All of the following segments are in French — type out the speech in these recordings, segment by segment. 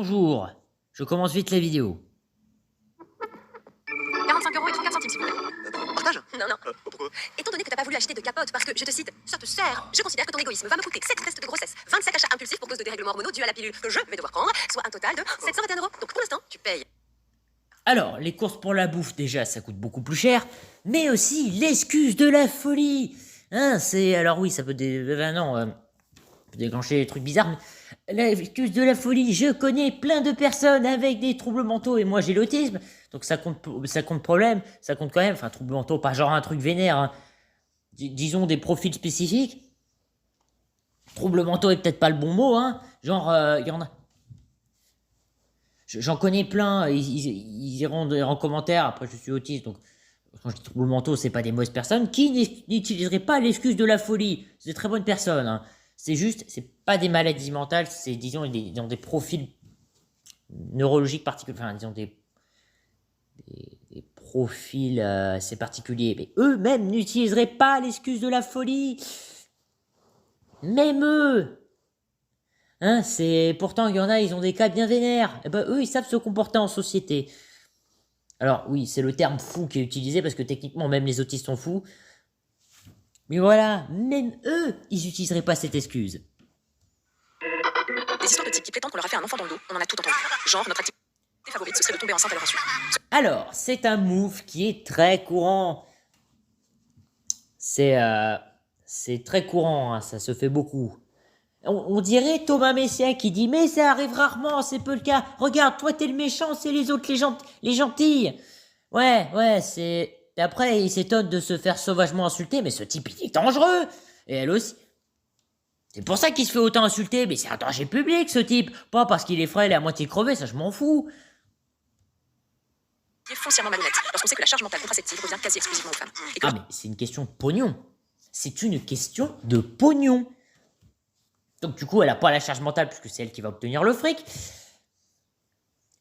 Bonjour, je commence vite la vidéo. 45 € et 34 centimes, s'il vous plaît. Partage. Non, non. Pourquoi? Étant donné que t'as pas voulu acheter de capote parce que, je te cite, ça te sert, je considère que ton égoïsme va me coûter 7 tests de grossesse, 27 achats impulsifs pour cause de dérèglements hormonaux dus à la pilule que je vais devoir prendre, soit un total de 721 €. Donc pour l'instant, tu payes. Alors, les courses pour la bouffe, déjà, ça coûte beaucoup plus cher, mais aussi l'excuse de la folie. Hein, c'est... Alors oui, ça peut, peut déclencher des trucs bizarres, mais l'excuse de la folie, je connais plein de personnes avec des troubles mentaux, et moi j'ai l'autisme, donc ça compte problème, ça compte quand même, enfin, troubles mentaux, pas genre un truc vénère, hein. Disons des profils spécifiques. Troubles mentaux est peut-être pas le bon mot, hein, genre, il y en a... J'en connais plein, ils iront en commentaire, après je suis autiste, donc quand je dis troubles mentaux, c'est pas des mauvaises personnes, qui n'utiliseraient pas l'excuse de la folie, c'est des très bonnes personnes, hein. C'est juste, c'est pas des maladies mentales, c'est disons des profils neurologiques particuliers, enfin disons des profils assez particuliers, mais eux-mêmes n'utiliseraient pas l'excuse de la folie, même eux. Hein, c'est pourtant il y en a, ils ont des cas bien vénères. Et ben eux, ils savent se comporter en société. Alors oui, c'est le terme fou qui est utilisé parce que techniquement même les autistes sont fous. Mais voilà, même eux, ils n'utiliseraient pas cette excuse. Des histoires de types qui prétendent qu'on leur a fait un enfant dans le dos, on en a tout entendu. Genre, notre activité favorite, ce serait de tomber enceinte à leur insu. Alors, c'est un move qui est très courant. C'est très courant, hein, ça se fait beaucoup. On dirait Thomas Messia qui dit « Mais ça arrive rarement, c'est peu le cas. Regarde, toi t'es le méchant, c'est les autres les gentils. » Ouais, c'est... Et après, il s'étonne de se faire sauvagement insulter, mais ce type, il est dangereux. Et elle aussi. C'est pour ça qu'il se fait autant insulter, mais c'est un danger public, ce type. Pas parce qu'il est frêle et à moitié crevé, ça je m'en fous. Qui est foncièrement malhonnête, lorsqu'on sait que la charge mentale contraceptive revient quasi exclusivement aux femmes. Et que Ah mais c'est une question de pognon. C'est une question de pognon. Donc du coup, elle a pas la charge mentale puisque c'est elle qui va obtenir le fric.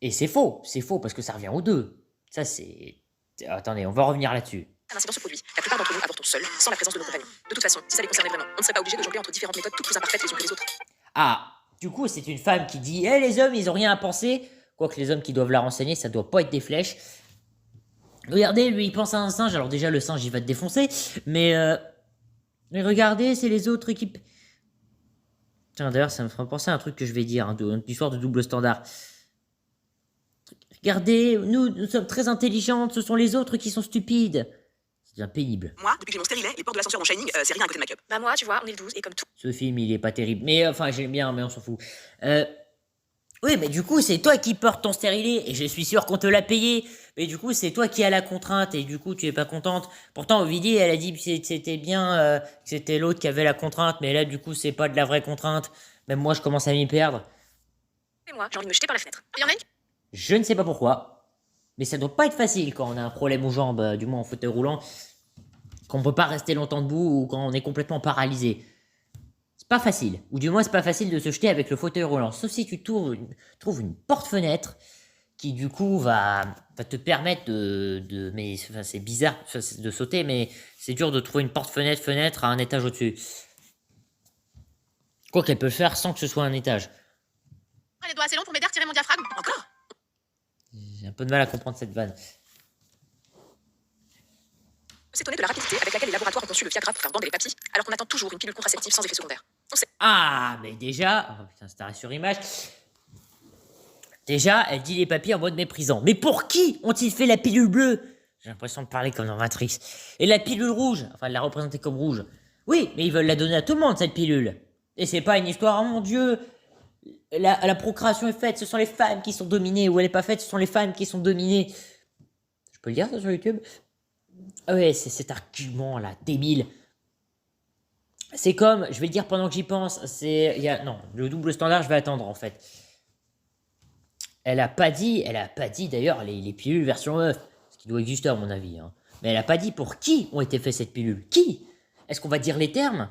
Et c'est faux parce que ça revient aux deux. Ça c'est... Attendez, on va revenir là-dessus. un incident se produit. La plupart d'entre nous avortons seuls, sans la présence de nos compagnons. De toute façon, si ça les concernait vraiment, on ne serait pas obligé de jongler entre différentes méthodes toutes plus imparfaites les unes que les autres. Ah, du coup, c'est une femme qui dit « les hommes, ils ont rien à penser. » Quoique les hommes qui doivent la renseigner, ça doit pas être des flèches. Regardez, lui, il pense à un singe. Alors déjà, le singe, il va te défoncer. Mais regardez, c'est les autres qui... Tiens, d'ailleurs, ça me fera penser à un truc que je vais dire, hein, une histoire de double standard. Regardez, nous sommes très intelligentes, ce sont les autres qui sont stupides. C'est bien pénible. Moi, depuis que j'ai mon stérilet, les portes de l'ascenseur en Shining, c'est rien à côté de ma cup. Bah moi, tu vois, on est le 12 et comme tout. Ce film, il est pas terrible. Mais enfin, j'aime bien, mais on s'en fout. Oui, mais du coup, c'est toi qui portes ton stérilet, et je suis sûr qu'on te l'a payé. Mais du coup, c'est toi qui as la contrainte, et du coup, tu es pas contente. Pourtant, Ovidie, elle a dit que c'était bien, que c'était l'autre qui avait la contrainte, mais là, du coup, c'est pas de la vraie contrainte. Même moi, je commence à m'y perdre. Et moi, j'ai envie de me jeter par la fenêtre. Il y en a une. Je ne sais pas pourquoi, mais ça doit pas être facile quand on a un problème aux jambes, du moins en fauteuil roulant, qu'on peut pas rester longtemps debout ou quand on est complètement paralysé. C'est pas facile, ou du moins c'est pas facile de se jeter avec le fauteuil roulant, sauf si tu trouves une porte-fenêtre qui du coup va te permettre mais enfin, c'est bizarre de sauter, mais c'est dur de trouver une porte-fenêtre à un étage au-dessus. Quoi qu'elle peut le faire sans que ce soit un étage. Les doigts assez longs pour m'aider à retirer mon diaphragme. Encore. J'ai un peu de mal à comprendre cette vanne. S'étonner de la rapidité avec laquelle les laboratoires ont conçu le Viagra pour faire bander les papilles, alors qu'on attend toujours une pilule contraceptive sans effet secondaire. On sait. Ah, mais déjà... Oh putain, c'est arrêt sur image. Déjà, elle dit les papiers en mode méprisant. Mais pour qui ont-ils fait la pilule bleue? J'ai l'impression de parler comme dans Matrix. Et la pilule rouge, enfin, elle l'a représentée comme rouge. Oui, mais ils veulent la donner à tout le monde, cette pilule. Et c'est pas une histoire, oh mon Dieu, la procréation est faite, ce sont les femmes qui sont dominées, ou elle est pas faite, ce sont les femmes qui sont dominées. Je peux le dire ça sur YouTube? Ah ouais, c'est cet argument-là, débile. C'est comme, je vais le dire pendant que j'y pense, non, le double standard, je vais attendre en fait. Elle a pas dit d'ailleurs les pilules version meuf, ce qui doit exister à mon avis, hein. Mais elle a pas dit pour qui ont été faites cette pilule. Qui? Est-ce qu'on va dire les termes?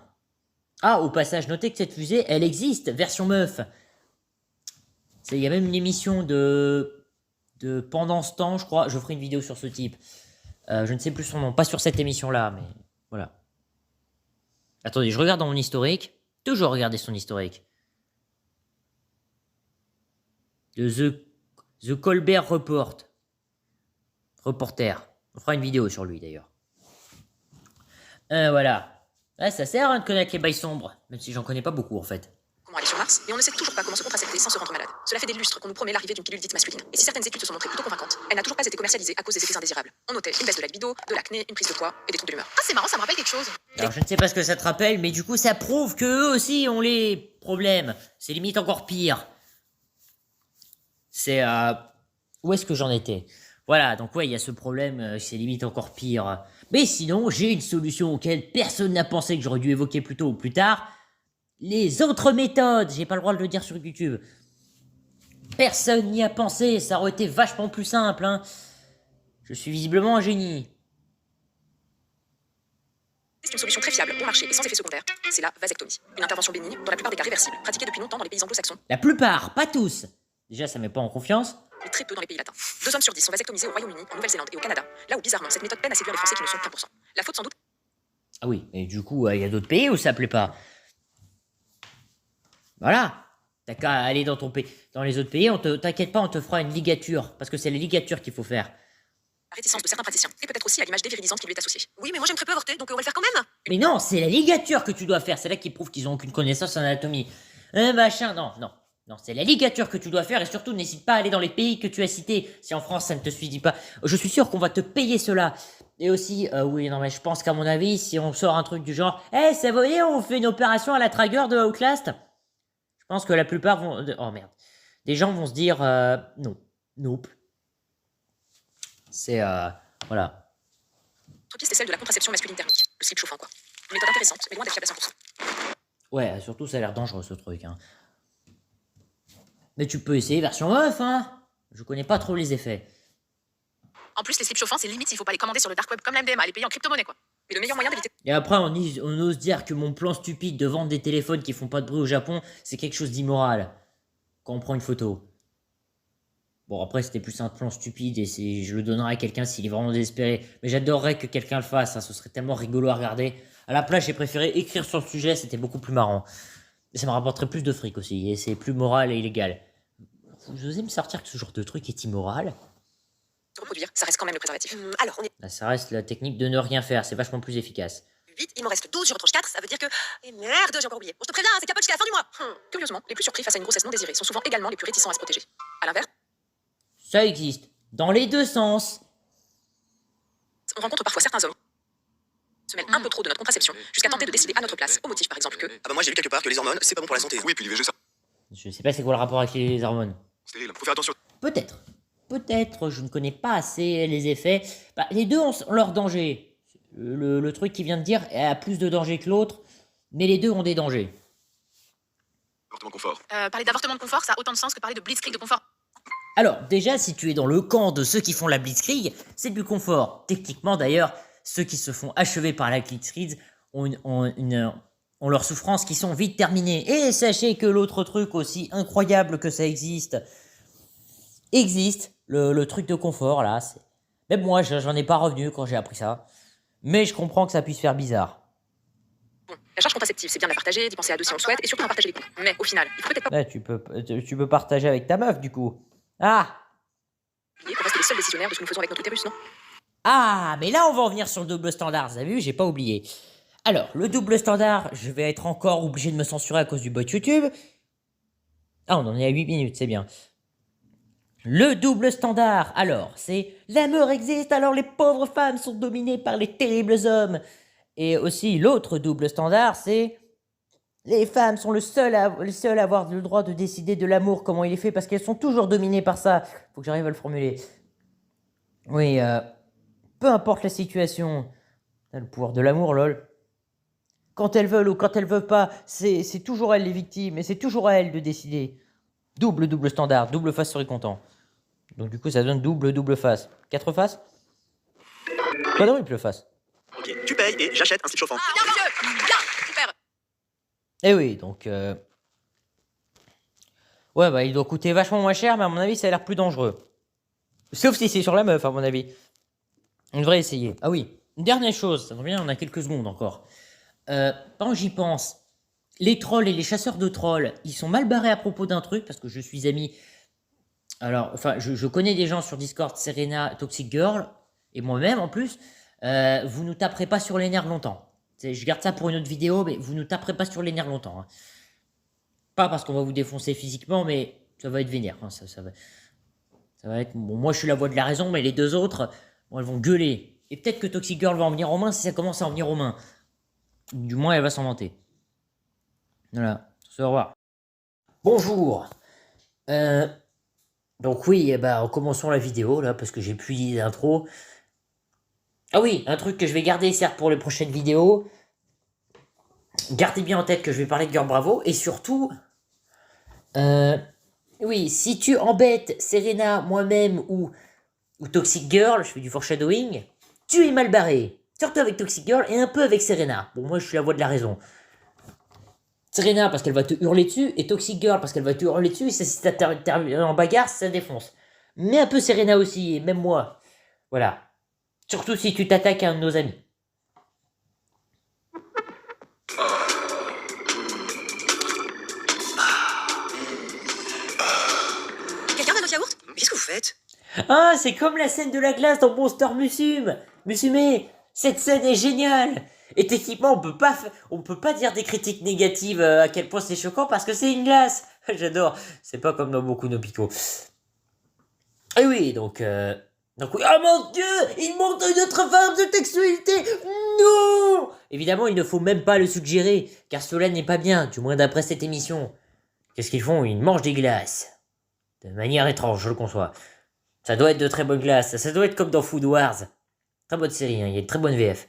Ah, au passage, notez que cette fusée, elle existe, version meuf. Il y a même une émission de pendant ce temps, je crois, je ferai une vidéo sur ce type. Je ne sais plus son nom, pas sur cette émission-là, mais voilà. Attendez, je regarde dans mon historique. Toujours regarder son historique. de The Colbert Report. Reporter. On fera une vidéo sur lui d'ailleurs. Voilà. Ouais, ça sert de connaître les bails sombres, même si j'en connais pas beaucoup en fait. Comment aller sur Mars, mais on ne sait toujours pas comment se contracepter sans se rendre malade. Cela fait des lustres qu'on nous promet l'arrivée d'une pilule dite masculine. Et si certaines études se sont montrées plutôt convaincantes, elle n'a toujours pas été commercialisée à cause des effets indésirables. On notait une baisse de la libido, de l'acné, une prise de poids et des troubles de l'humeur. Ah, c'est marrant, ça me rappelle quelque chose. Alors je ne sais pas ce que ça te rappelle, mais du coup ça prouve que eux aussi ont les problèmes. C'est limite encore pire. C'est où est-ce que j'en étais? Voilà, donc ouais, il y a ce problème, c'est limite encore pire. Mais sinon, j'ai une solution auquel personne n'a pensé que j'aurais dû évoquer plus tôt ou plus tard. Les autres méthodes, j'ai pas le droit de le dire sur YouTube. Personne n'y a pensé, ça aurait été vachement plus simple, hein. Je suis visiblement un génie. C'est une solution très fiable, bon marché et sans effet secondaire. C'est la vasectomie. Une intervention bénigne, dans la plupart des cas réversible, pratiquée depuis longtemps dans les pays anglo-saxons, La plupart, pas tous. Déjà, ça met pas en confiance. mais très peu dans les pays latins. 2 hommes sur 10 sont vasectomisés au Royaume-Uni, en Nouvelle-Zélande et au Canada, là où bizarrement cette méthode peine à séduire les Français qui ne sont qu'1%. La faute sans doute. Ah oui, et du coup, il y a d'autres pays où ça plaît pas. Voilà. T'as qu'à aller dans ton pays. Dans les autres pays, t'inquiète pas, on te fera une ligature. Parce que c'est la ligature qu'il faut faire. La réticence de certains praticiens, et peut-être aussi à l'image dévirilisante qui lui est associée. Oui, mais moi j'aime très peu avorter, donc on va le faire quand même. Mais non, c'est la ligature que tu dois faire. C'est là qu'ils prouvent qu'ils ont aucune connaissance en anatomie. Machin, non, non. Non, c'est la ligature que tu dois faire et surtout n'hésite pas à aller dans les pays que tu as cités. Si en France ça ne te suffit pas, je suis sûr qu'on va te payer cela. Et aussi, oui, non mais je pense qu'à mon avis, si on sort un truc du genre, ça vous voyez, on fait une opération à la Traeger de Outlast. Je pense que la plupart vont, oh merde, des gens vont se dire, non, nope. C'est, voilà. L'autre piste est celle de la contraception masculine thermique, le slip chauffant quoi. Une méthode intéressante, mais loin d'être fiable à 100%. Ouais, surtout ça a l'air dangereux ce truc, hein. Mais tu peux essayer version meuf, hein. Je connais pas trop les effets. En plus, les slips chauffants, c'est limite s'il faut pas les commander sur le dark web comme la MDMA, les payer en crypto-monnaie quoi. Mais le meilleur moyen d'éviter. Et après, on ose dire que mon plan stupide de vendre des téléphones qui font pas de bruit au Japon, c'est quelque chose d'immoral. Quand on prend une photo. Bon, après, c'était plus un plan stupide et je le donnerai à quelqu'un s'il est vraiment désespéré. Mais j'adorerais que quelqu'un le fasse, hein, ce serait tellement rigolo à regarder. À la place, j'ai préféré écrire sur le sujet, c'était beaucoup plus marrant. Et ça me rapporterait plus de fric aussi, et c'est plus moral et illégal. Vous osez me sortir que ce genre de truc est immoral? Se reproduire, ça reste quand même le préservatif. Alors, on est Là, ça reste la technique de ne rien faire, c'est vachement plus efficace. 8, il m'en reste 12, je retranche 4, ça veut dire que. Et merde, j'ai encore oublié. Bon, je te préviens, c'est capote jusqu'à la fin du mois. Curieusement, les plus surpris face à une grossesse non désirée sont souvent également les plus réticents à se protéger. À l'inverse, Ça existe, dans les deux sens. on rencontre parfois certains hommes se mêlent un peu trop de notre contraception, jusqu'à tenter de décider à notre place, au motif par exemple que. Ah bah moi j'ai lu quelque part que les hormones c'est pas bon pour la santé. Oui, puis l'IVG, ça. Je sais pas c'est quoi le rapport avec les hormones. Stérile. Faut faire attention. Peut-être. Peut-être, je ne connais pas assez les effets. Bah, les deux ont leur danger. Le truc qui vient de dire a plus de danger que l'autre, mais les deux ont des dangers. Avortement confort. Parler d'avortement de confort, ça a autant de sens que parler de blitzkrieg de confort. Alors, déjà, si tu es dans le camp de ceux qui font la blitzkrieg, c'est du confort. Techniquement, d'ailleurs, ceux qui se font achever par la blitzkrieg ont leurs souffrances qui sont vite terminées. Et sachez que l'autre truc aussi incroyable que ça existe, le truc de confort, là. Même moi, j'en ai pas revenu quand j'ai appris ça. Mais je comprends que ça puisse faire bizarre. Bon, la charge contraceptive, c'est bien de la partager, d'y penser à deux si on le souhaite, et surtout d'en partager les coûts. Mais au final, il faut peut-être pas Ouais, tu peux partager avec ta meuf, du coup. Ah! oublier qu'on reste les seuls décisionnaires de ce que nous faisons avec notre utérus, non? Ah, mais là, on va en venir sur le double standard. Vous avez vu, j'ai pas oublié. Alors, le double standard, je vais être encore obligé de me censurer à cause du bot YouTube. Ah, on en est à 8 minutes, c'est bien. Le double standard, alors, c'est l'amour existe, alors les pauvres femmes sont dominées par les terribles hommes. Et aussi, l'autre double standard, c'est les femmes sont les seules à avoir le droit de décider de l'amour, comment il est fait, parce qu'elles sont toujours dominées par ça. Faut que j'arrive à le formuler. Oui, peu importe la situation, le pouvoir de l'amour, lol. Quand elles veulent ou quand elles veulent pas, c'est toujours elles les victimes, et c'est toujours à elles de décider. Double standard, double face serait content. Donc du coup, ça donne double face. 4 faces? Quadruple face. Ok, tu payes et j'achète un slip chauffant. Ah, bien, monsieur! Bien! Super! Eh oui, donc... Ouais, bah il doit coûter vachement moins cher, mais à mon avis, ça a l'air plus dangereux. Sauf si c'est sur la meuf, à mon avis. On devrait essayer. Ah oui, une dernière chose, ça me revient, on a quelques secondes encore. Quand j'y pense, les trolls et les chasseurs de trolls, ils sont mal barrés à propos d'un truc, parce que je suis ami Alors, enfin, je connais des gens sur Discord, Serena, Toxic Girl, et moi-même en plus. Vous nous taperez pas sur les nerfs longtemps. Je garde ça pour une autre vidéo, mais vous nous taperez pas sur les nerfs longtemps. Hein. Pas parce qu'on va vous défoncer physiquement, mais ça va être vénère. Hein, ça va être. Bon, moi, je suis la voix de la raison, mais les deux autres, bon, elles vont gueuler. Et peut-être que Toxic Girl va en venir aux mains si ça commence à en venir aux mains. Du moins, elle va s'en vanter. Voilà. Au revoir. Bonjour. Donc oui, eh ben, commençons la vidéo là, parce que j'ai plus d'idée d'intro. Ah oui, un truc que je vais garder certes pour les prochaines vidéos. Gardez bien en tête que je vais parler de Girl Bravo. Et surtout, oui, si tu embêtes Serena, moi-même ou Toxic Girl, je fais du foreshadowing, tu es mal barré. Surtout avec Toxic Girl et un peu avec Serena. Bon, moi je suis la voix de la raison. Serena parce qu'elle va te hurler dessus, et Toxic Girl parce qu'elle va te hurler dessus, et ça, si t'as en bagarre, ça défonce. Mais un peu Serena aussi, et même moi. Voilà. Surtout si tu t'attaques à un de nos amis. Quelqu'un veut notre yaourt? Mais qu'est-ce que vous faites? Ah, c'est comme la scène de la glace dans Monster Musume. Cette scène est géniale. Et techniquement, on peut pas dire des critiques négatives à quel point c'est choquant parce que c'est une glace. J'adore. C'est pas comme dans beaucoup de Pico. Et oui, donc oui. Oh mon Dieu, il montre une autre forme de sexualité. Non. Évidemment, il ne faut même pas le suggérer, car cela n'est pas bien, du moins d'après cette émission. Qu'est-ce qu'ils font? Ils mangent des glaces. De manière étrange, je le conçois. Ça doit être de très bonnes glaces. Ça doit être comme dans Food Wars. Très bonne série, hein. Il y a une très bonne VF.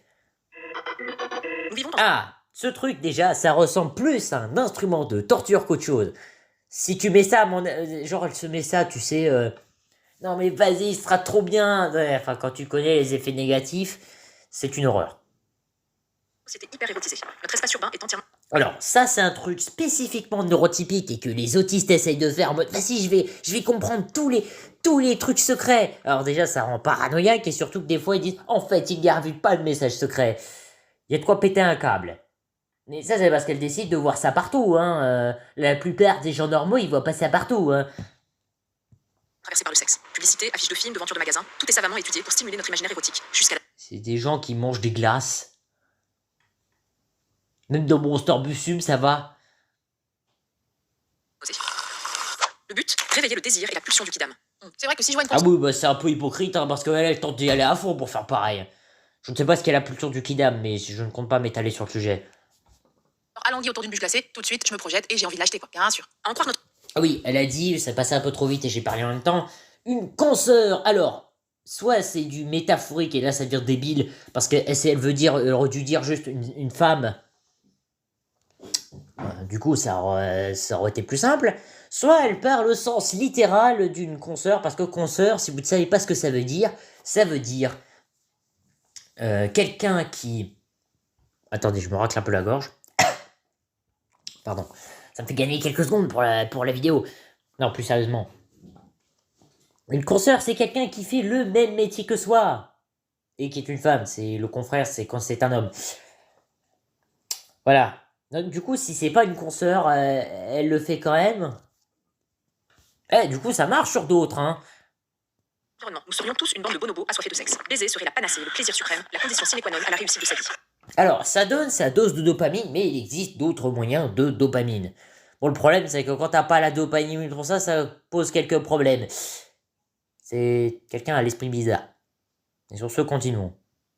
Nous vivons dans... Ah, ce truc déjà, ça ressemble plus à un instrument de torture qu'autre chose. Si tu mets ça, genre elle se met ça, tu sais, non mais vas-y, ce sera trop bien. Ouais, enfin, quand tu connais les effets négatifs, c'est une horreur. C'était hyper érotisé. Notre espace urbain est entièrement... Alors, ça, c'est un truc spécifiquement neurotypique et que les autistes essayent de faire en mode, vas-y, je vais comprendre tous les trucs secrets. Alors déjà, ça rend paranoïaque et surtout que des fois, ils disent, en fait, il n'y arrive pas de message secret. Il y a de quoi péter un câble. Mais ça, c'est parce qu'elle décide de voir ça partout, hein. La plupart des gens normaux, ils voient pas ça partout, hein. traversé par le sexe. Publicité, affiches de films, devantures de magasins, tout est savamment étudié pour stimuler notre imaginaire érotique. Jusqu'à la... C'est des gens qui mangent des glaces. Même dans Monster Musume, ça va. Le but, réveiller le désir et la pulsion du kidam. C'est vrai que si je vois une Ah oui, bah c'est un peu hypocrite, hein, parce qu'elle tente d'y aller à fond pour faire pareil. Je ne sais pas ce qu'est la pulsion du kidam, mais je ne compte pas m'étaler sur le sujet. alangui autour d'une bûche glacée, tout de suite, je me projette et j'ai envie de l'acheter, quoi. Bien sûr. À en croire notre... Ah oui, elle a dit, ça passait un peu trop vite et j'ai parlé en même temps, une consoeur. Alors, soit c'est du métaphorique et là ça devient débile, parce qu'elle elle aurait dû dire juste une femme. Du coup, ça aurait été plus simple. Soit elle parle au sens littéral d'une consoeur, parce que consoeur, si vous ne savez pas ce que ça veut dire quelqu'un qui... Attendez, je me racle un peu la gorge. Pardon. Ça me fait gagner quelques secondes pour la vidéo. Non, plus sérieusement. Une consoeur, c'est quelqu'un qui fait le même métier que soi. Et qui est une femme. C'est le confrère, c'est quand c'est un homme. Voilà. Donc, du coup, si c'est pas une consoeur, elle le fait quand même. Du coup, ça marche sur d'autres, hein. Nous serions tous une bande de bonobos assoiffés de sexe. Baiser serait la panacée, le plaisir suprême, la condition sine qua non à la réussite de sa vie. Alors, ça donne sa dose de dopamine, mais il existe d'autres moyens de dopamine. Bon, le problème, c'est que quand t'as pas la dopamine pour ça, ça pose quelques problèmes. C'est quelqu'un à l'esprit bizarre. Et sur ce, continuons.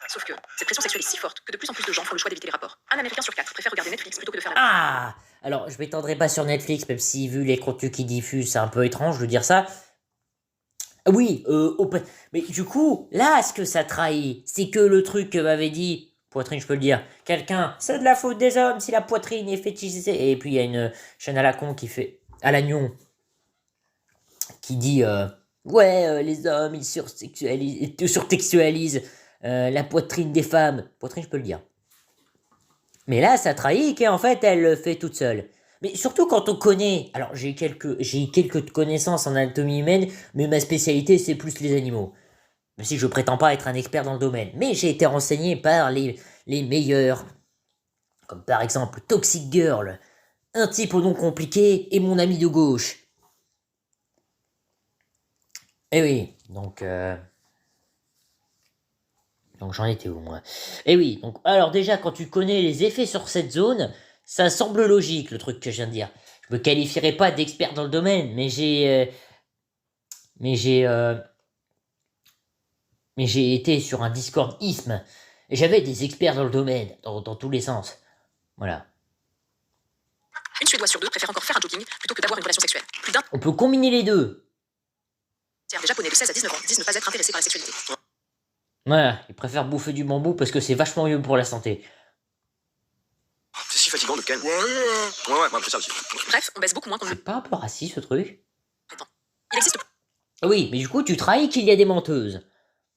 Sauf que cette pression sexuelle est si forte que de plus en plus de gens font le choix d'éviter les rapports. Un Américain sur 4 préfère regarder Netflix plutôt que de faire la... Ah! Alors, je m'étendrai pas sur Netflix, même si, vu les contenus qu'ils diffusent, c'est un peu étrange de dire ça. Oui, mais du coup, là, ce que ça trahit, c'est que le truc que m'avait dit, poitrine, je peux le dire, quelqu'un, c'est de la faute des hommes si la poitrine est fétichisée. Et puis, il y a une chaîne à la con qui fait, à l'agnon, qui dit, ouais, les hommes, ils surtextualisent la poitrine des femmes. Poitrine, je peux le dire. Mais là, ça trahit qu'en fait, elle le fait toute seule. Mais surtout quand on connaît... Alors, j'ai quelques connaissances en anatomie humaine, mais ma spécialité, c'est plus les animaux. Même si je prétends pas être un expert dans le domaine. Mais j'ai été renseigné par les meilleurs. Comme par exemple Toxic Girl, un type au nom compliqué et mon ami de gauche. Eh oui, donc j'en étais où, moi? Eh oui, donc alors déjà, quand tu connais les effets sur cette zone, ça semble logique, le truc que je viens de dire. Je me qualifierais pas d'expert dans le domaine, mais j'ai été sur un Discord ISM, et j'avais des experts dans le domaine, dans tous les sens. Voilà. Une Suédoise sur 2 préfère encore faire un jogging plutôt que d'avoir une relation sexuelle. Plus d'un On peut combiner les deux. tiers des Japonais de 16 à 19 ans disent ne pas être intéressés par la sexualité. Voilà, ils préfèrent bouffer du bambou parce que c'est vachement mieux pour la santé. C'est si fatigant de calme. Ouais, moi, je fais ça aussi. Bref, on baisse beaucoup moins qu'on ne le C'est pas un peu raciste, ce truc? prétend. Il existe Ah oui, mais du coup, tu trahis qu'il y a des menteuses.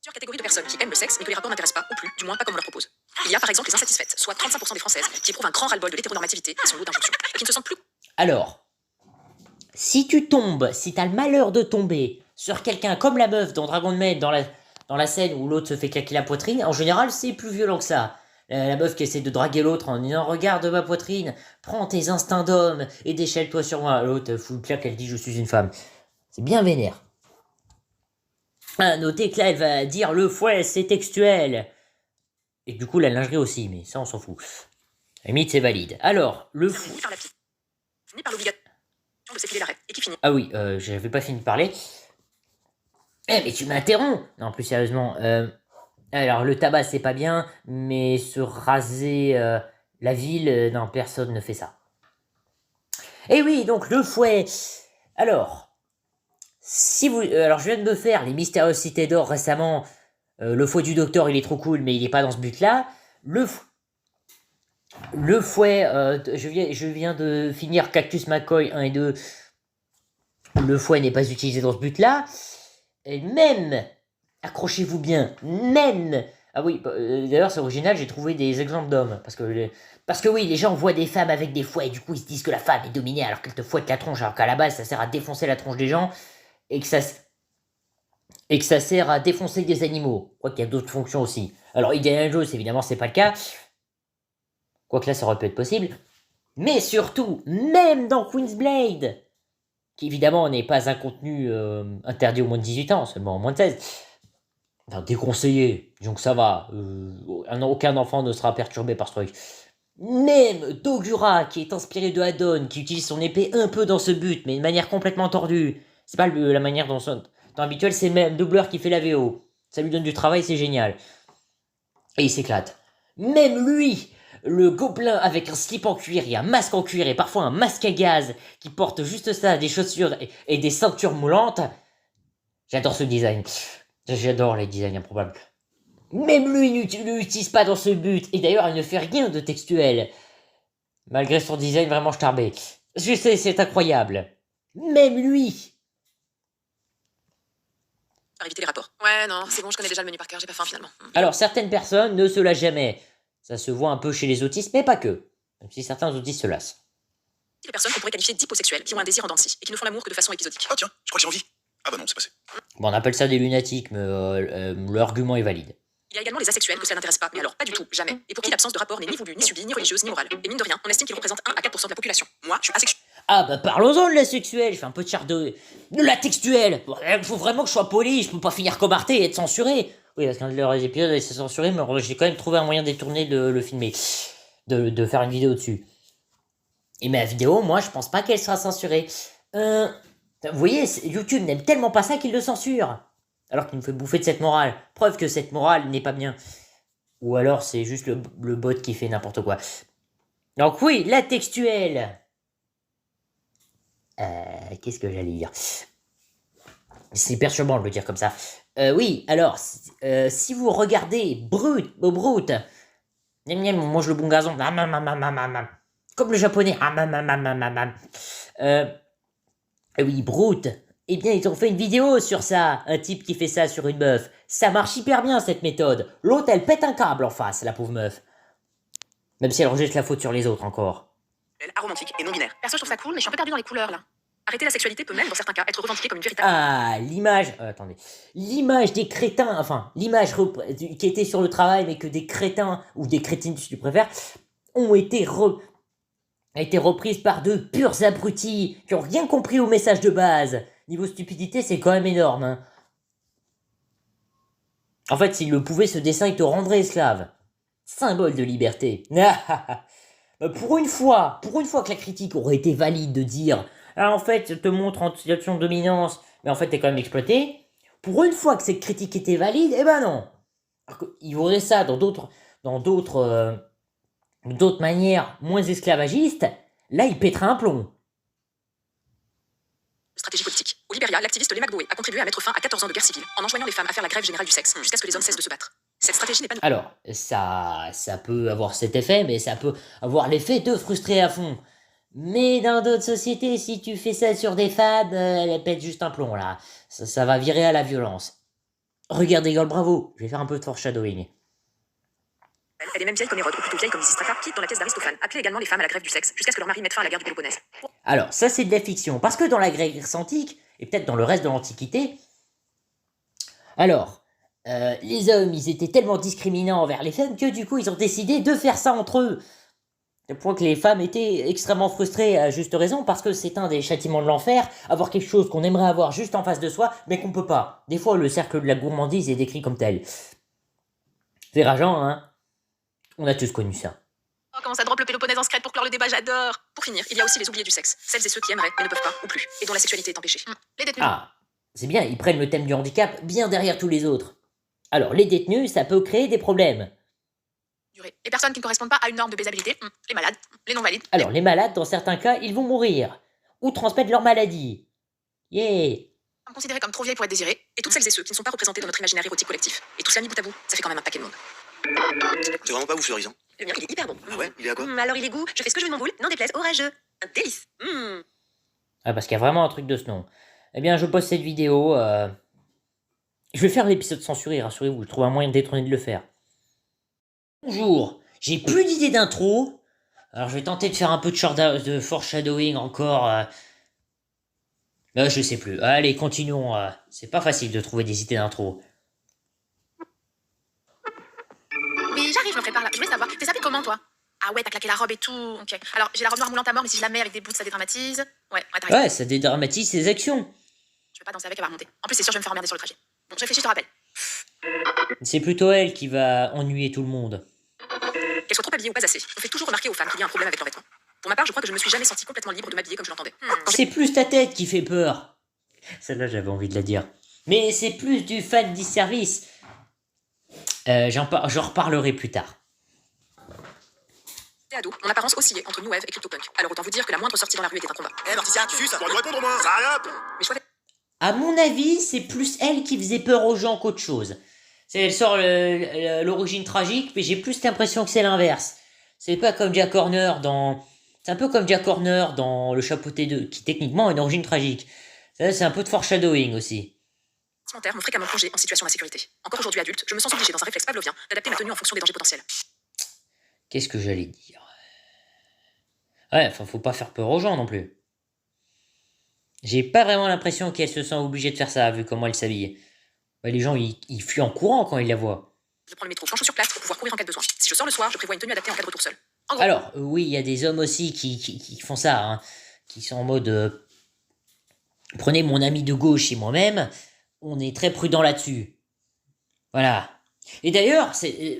plusieurs catégories de personnes qui aiment le sexe mais que les rapports n'intéressent pas, ou plus, du moins pas comme on leur propose. Il y a par exemple les insatisfaites, soit 35% des Françaises, qui éprouvent un grand ras-le-bol de l'hétéronormativité et son lot d'injonctions, et qui ne se sentent plus Alors, si t'as le malheur de tomber sur quelqu'un comme la meuf dans Dragon Maid, dans la scène où l'autre se fait claquer la poitrine, en général, c'est plus violent que ça. La meuf qui essaie de draguer l'autre en disant regarde ma poitrine, prends tes instincts d'homme et déchelle-toi sur moi. L'autre fout une claque, elle dit je suis une femme. C'est bien vénère. Notez que là elle va dire le fouet c'est textuel. Et du coup la lingerie aussi, mais ça on s'en fout. À la limite c'est valide. Alors, le fou. ni par la pie, ni par l'obligation de s'épiler l'arrêt, et qui finit. Ah oui, j'avais pas fini de parler. Eh mais tu m'interromps. Non plus sérieusement. Alors le tabac c'est pas bien, mais se raser la ville, non personne ne fait ça. Eh oui, donc le fouet. Alors, si vous, alors je viens de me faire les mystérieuses cités d'or récemment. Le fouet du docteur il est trop cool, mais il est pas dans ce but-là. Le fouet, je viens de finir Cactus McCoy 1 et 2. Le fouet n'est pas utilisé dans ce but-là. Et même, accrochez-vous bien, même... Ah oui, d'ailleurs c'est original, j'ai trouvé des exemples d'hommes. Parce que oui, les gens voient des femmes avec des fouets, et du coup ils se disent que la femme est dominée alors qu'elle te fouette la tronche, alors qu'à la base ça sert à défoncer la tronche des gens, et que ça sert à défoncer des animaux. Quoique il y a d'autres fonctions aussi. Alors Indiana Jones, évidemment c'est pas le cas. Quoique là ça aurait pu être possible. Mais surtout, même dans Queen's Blade, qui évidemment n'est pas un contenu interdit aux moins de 18 ans, seulement aux moins de 16. Enfin, déconseillé, disons que ça va. Aucun enfant ne sera perturbé par ce truc. Même Dogura, qui est inspiré de Hadon, qui utilise son épée un peu dans ce but, mais de manière complètement tordue. C'est pas la manière dont dans habituel, c'est le même doubleur qui fait la VO. Ça lui donne du travail, c'est génial. Et il s'éclate. Même lui, le gobelin avec un slip en cuir et un masque en cuir et parfois un masque à gaz qui porte juste ça, des chaussures et des ceintures moulantes. J'adore ce design. J'adore les designs improbables. Même lui ne l'utilise pas dans ce but. Et d'ailleurs, il ne fait rien de textuel. Malgré son design vraiment starbé. Je sais, c'est incroyable. Même lui. Par éviter les rapports. Ouais, non, c'est bon, je connais déjà le menu par cœur, j'ai pas faim finalement. Alors, certaines personnes ne se lassent jamais. Ça se voit un peu chez les autistes, mais pas que. Même si certains autistes se lassent. Les personnes qu'on pourrait qualifier d'hyposexuelles, qui ont un désir en dents de scie et qui ne font l'amour que de façon épisodique. Ah tiens, je crois que j'ai envie. Ah bah non, c'est passé. Bon, on appelle ça des lunatiques, mais l'argument est valide. Il y a également les asexuels que cela n'intéresse pas, mais alors pas du tout, jamais. Et pour qui l'absence de rapport n'est ni voulue, ni subie, ni religieuse, ni morale. Et mine de rien, on estime qu'ils représentent 1 à 4% de la population. Moi, je suis asexuel. Ah bah parlons-en de la sexuelle, je fais un peu de char de la textuelle. Il faut vraiment que je sois poli, je peux pas finir comme Arte et être censuré. Oui, parce qu'un de leurs épisodes est censuré, mais j'ai quand même trouvé un moyen de détourner de le filmer, de faire une vidéo dessus. Et ma vidéo, moi, je pense pas qu'elle sera censurée. Vous voyez, YouTube n'aime tellement pas ça qu'il le censure. Alors qu'il nous fait bouffer de cette morale. Preuve que cette morale n'est pas bien. Ou alors c'est juste le bot qui fait n'importe quoi. Donc oui, la textuelle. Qu'est-ce que j'allais dire? C'est perturbant de le dire comme ça. Oui, alors, si vous regardez Brut, mange le bon gazon. Comme le japonais. Oui, Brut. Eh bien, ils ont fait une vidéo sur ça. Un type qui fait ça sur une meuf. Ça marche hyper bien, cette méthode. L'autre, elle pète un câble en face, la pauvre meuf. Même si elle rejette la faute sur les autres encore. Aromantique et non binaire. Perso, je trouve ça cool, mais je suis un peu perdu dans les couleurs là. Arrêter la sexualité peut même, dans certains cas, être revendiquée comme une véritable. Ah, l'image... attendez. L'image des crétins, enfin, l'image qui était sur le travail, mais que des crétins, ou des crétines si tu préfères, ont été reprise par de purs abrutis qui ont rien compris au message de base. Niveau stupidité, c'est quand même énorme. Hein. En fait, s'il le pouvait, ce dessin, il te rendrait esclave. Symbole de liberté. Pour une fois que la critique aurait été valide de dire ah, en fait, je te montre en situation de dominance, mais en fait, t'es quand même exploité. Pour une fois que cette critique était valide, eh ben non. Il vaudrait ça dans d'autres manières moins esclavagistes. Là, il pèterait un plomb. Stratégie politique. Au Libéria, l'activiste Lee McBowie a contribué à mettre fin à 14 ans de guerre civile en enjoignant les femmes à faire la grève générale du sexe jusqu'à ce que les hommes cessent de se battre. Cette stratégie n'est pas... Alors, ça peut avoir cet effet, mais ça peut avoir l'effet de frustrer à fond. Mais dans d'autres sociétés, si tu fais ça sur des femmes, elles pètent juste un plomb, là. Ça va virer à la violence. Regardez Gold Bravo, je vais faire un peu de foreshadowing. Elle est même vieille comme Hérode, ou plutôt vieille comme Lysistrata, qui, dans la pièce d'Aristophane, appelait également les femmes à la grève du sexe, jusqu'à ce que leur mari mette fin à la guerre du Péloponnèse. Alors, ça c'est de la fiction, parce que dans la Grèce antique, et peut-être dans le reste de l'Antiquité, alors, les hommes, ils étaient tellement discriminants envers les femmes que du coup, ils ont décidé de faire ça entre eux. Le point que les femmes étaient extrêmement frustrées à juste raison, parce que c'est un des châtiments de l'enfer, avoir quelque chose qu'on aimerait avoir juste en face de soi, mais qu'on peut pas. Des fois, le cercle de la gourmandise est décrit comme tel. C'est rageant, hein? On a tous connu ça. Oh, comment ça drop le Péloponnèse en secret pour clore le débat, j'adore. Pour finir, il y a aussi les oubliés du sexe, celles et ceux qui aimeraient mais ne peuvent pas, ou plus, et dont la sexualité est empêchée. Les détenus. Ah, c'est bien, ils prennent le thème du handicap bien derrière tous les autres. Alors, les détenus, ça peut créer des problèmes. Les personnes qui ne correspondent pas à une norme de baisabilité, les malades, les non-valides. Alors, les malades, dans certains cas, ils vont mourir. Ou transmettre leur maladie. Yeah. Considérées comme trop vieilles pour être désirées, et toutes celles et ceux qui ne sont pas représentés dans notre imaginaire érotique collectif. Et tout cela mis bout à bout, ça fait quand même un paquet de monde. C'est vraiment pas vous, Florisant. Le mien, il est hyper bon. Ah ouais, il est à quoi? Alors il est goût, je fais ce que je veux de mon boule, n'en déplaise, orageux. Un délice. Ah, parce qu'il y a vraiment un truc de ce nom. Eh bien, je poste cette vidéo. Je vais faire l'épisode censuré, rassurez-vous. Je trouve un moyen de détourner de le faire. Bonjour, j'ai plus d'idées d'intro. Alors, je vais tenter de faire un peu de foreshadowing encore. Je sais plus. Allez, continuons. C'est pas facile de trouver des idées d'intro. Oui, j'arrive, je me prépare là. Je voulais savoir, t'es sapé comment toi? Ah ouais, t'as claqué la robe et tout. Ok. Alors, j'ai la robe noire moulante à mort, mais si je la mets avec des boots, ça dédramatise. Ouais, t'as raison. Ouais, ça dédramatise ses actions. Je vais pas danser avec, elle va remonter. En plus, c'est sûr, je vais me faire emmerder sur le trajet. Bon, je réfléchis, je te rappelle. C'est plutôt elle qui va ennuyer tout le monde. Qu'elles soient trop habillées ou pas assez, on fait toujours remarquer aux femmes qu'il y a un problème avec leurs vêtements. Pour ma part, je crois que je me suis jamais sentie complètement libre de m'habiller comme je l'entendais. C'est plus ta tête qui fait peur. Celle-là, j'avais envie de la dire. Mais c'est plus du fan disservice. J'en reparlerai plus tard. J'étais ado, mon apparence oscillait entre New Wave et CryptoPunk. Alors autant vous dire que la moindre sortie dans la rue était un combat. Eh, Marticia, tu suces, ça doit nous répondre au moins. Ça arrête. Mais choix À mon avis, c'est plus elle qui faisait peur aux gens qu'autre chose. Elle sort l'origine tragique, mais j'ai plus l'impression que c'est l'inverse. C'est pas comme Jack Horner dans... C'est un peu comme Jack Horner dans Le Chapeauté 2, qui techniquement a une origine tragique. Ça, c'est un peu de foreshadowing aussi. m'ont fréquemment plongé en situation d'insécurité. Encore aujourd'hui adulte, je me sens obligée dans un réflexe pavlovien d'adapter ma tenue en fonction des dangers potentiels. Qu'est-ce que j'allais dire? Ouais, enfin, faut pas faire peur aux gens non plus. J'ai pas vraiment l'impression qu'elle se sent obligée de faire ça, vu comment elle s'habille. Ouais, les gens, ils fuient en courant quand ils la voient. Je prends le métro sans chaussures plates pour pouvoir courir en cas de besoin. Si je sors le soir, je prévois une tenue adaptée en cas de retour seul. En gros, Alors, oui, il y a des hommes aussi qui font ça, hein, qui sont en mode... prenez mon ami de gauche et moi-même, on est très prudent là-dessus. Voilà. Et d'ailleurs,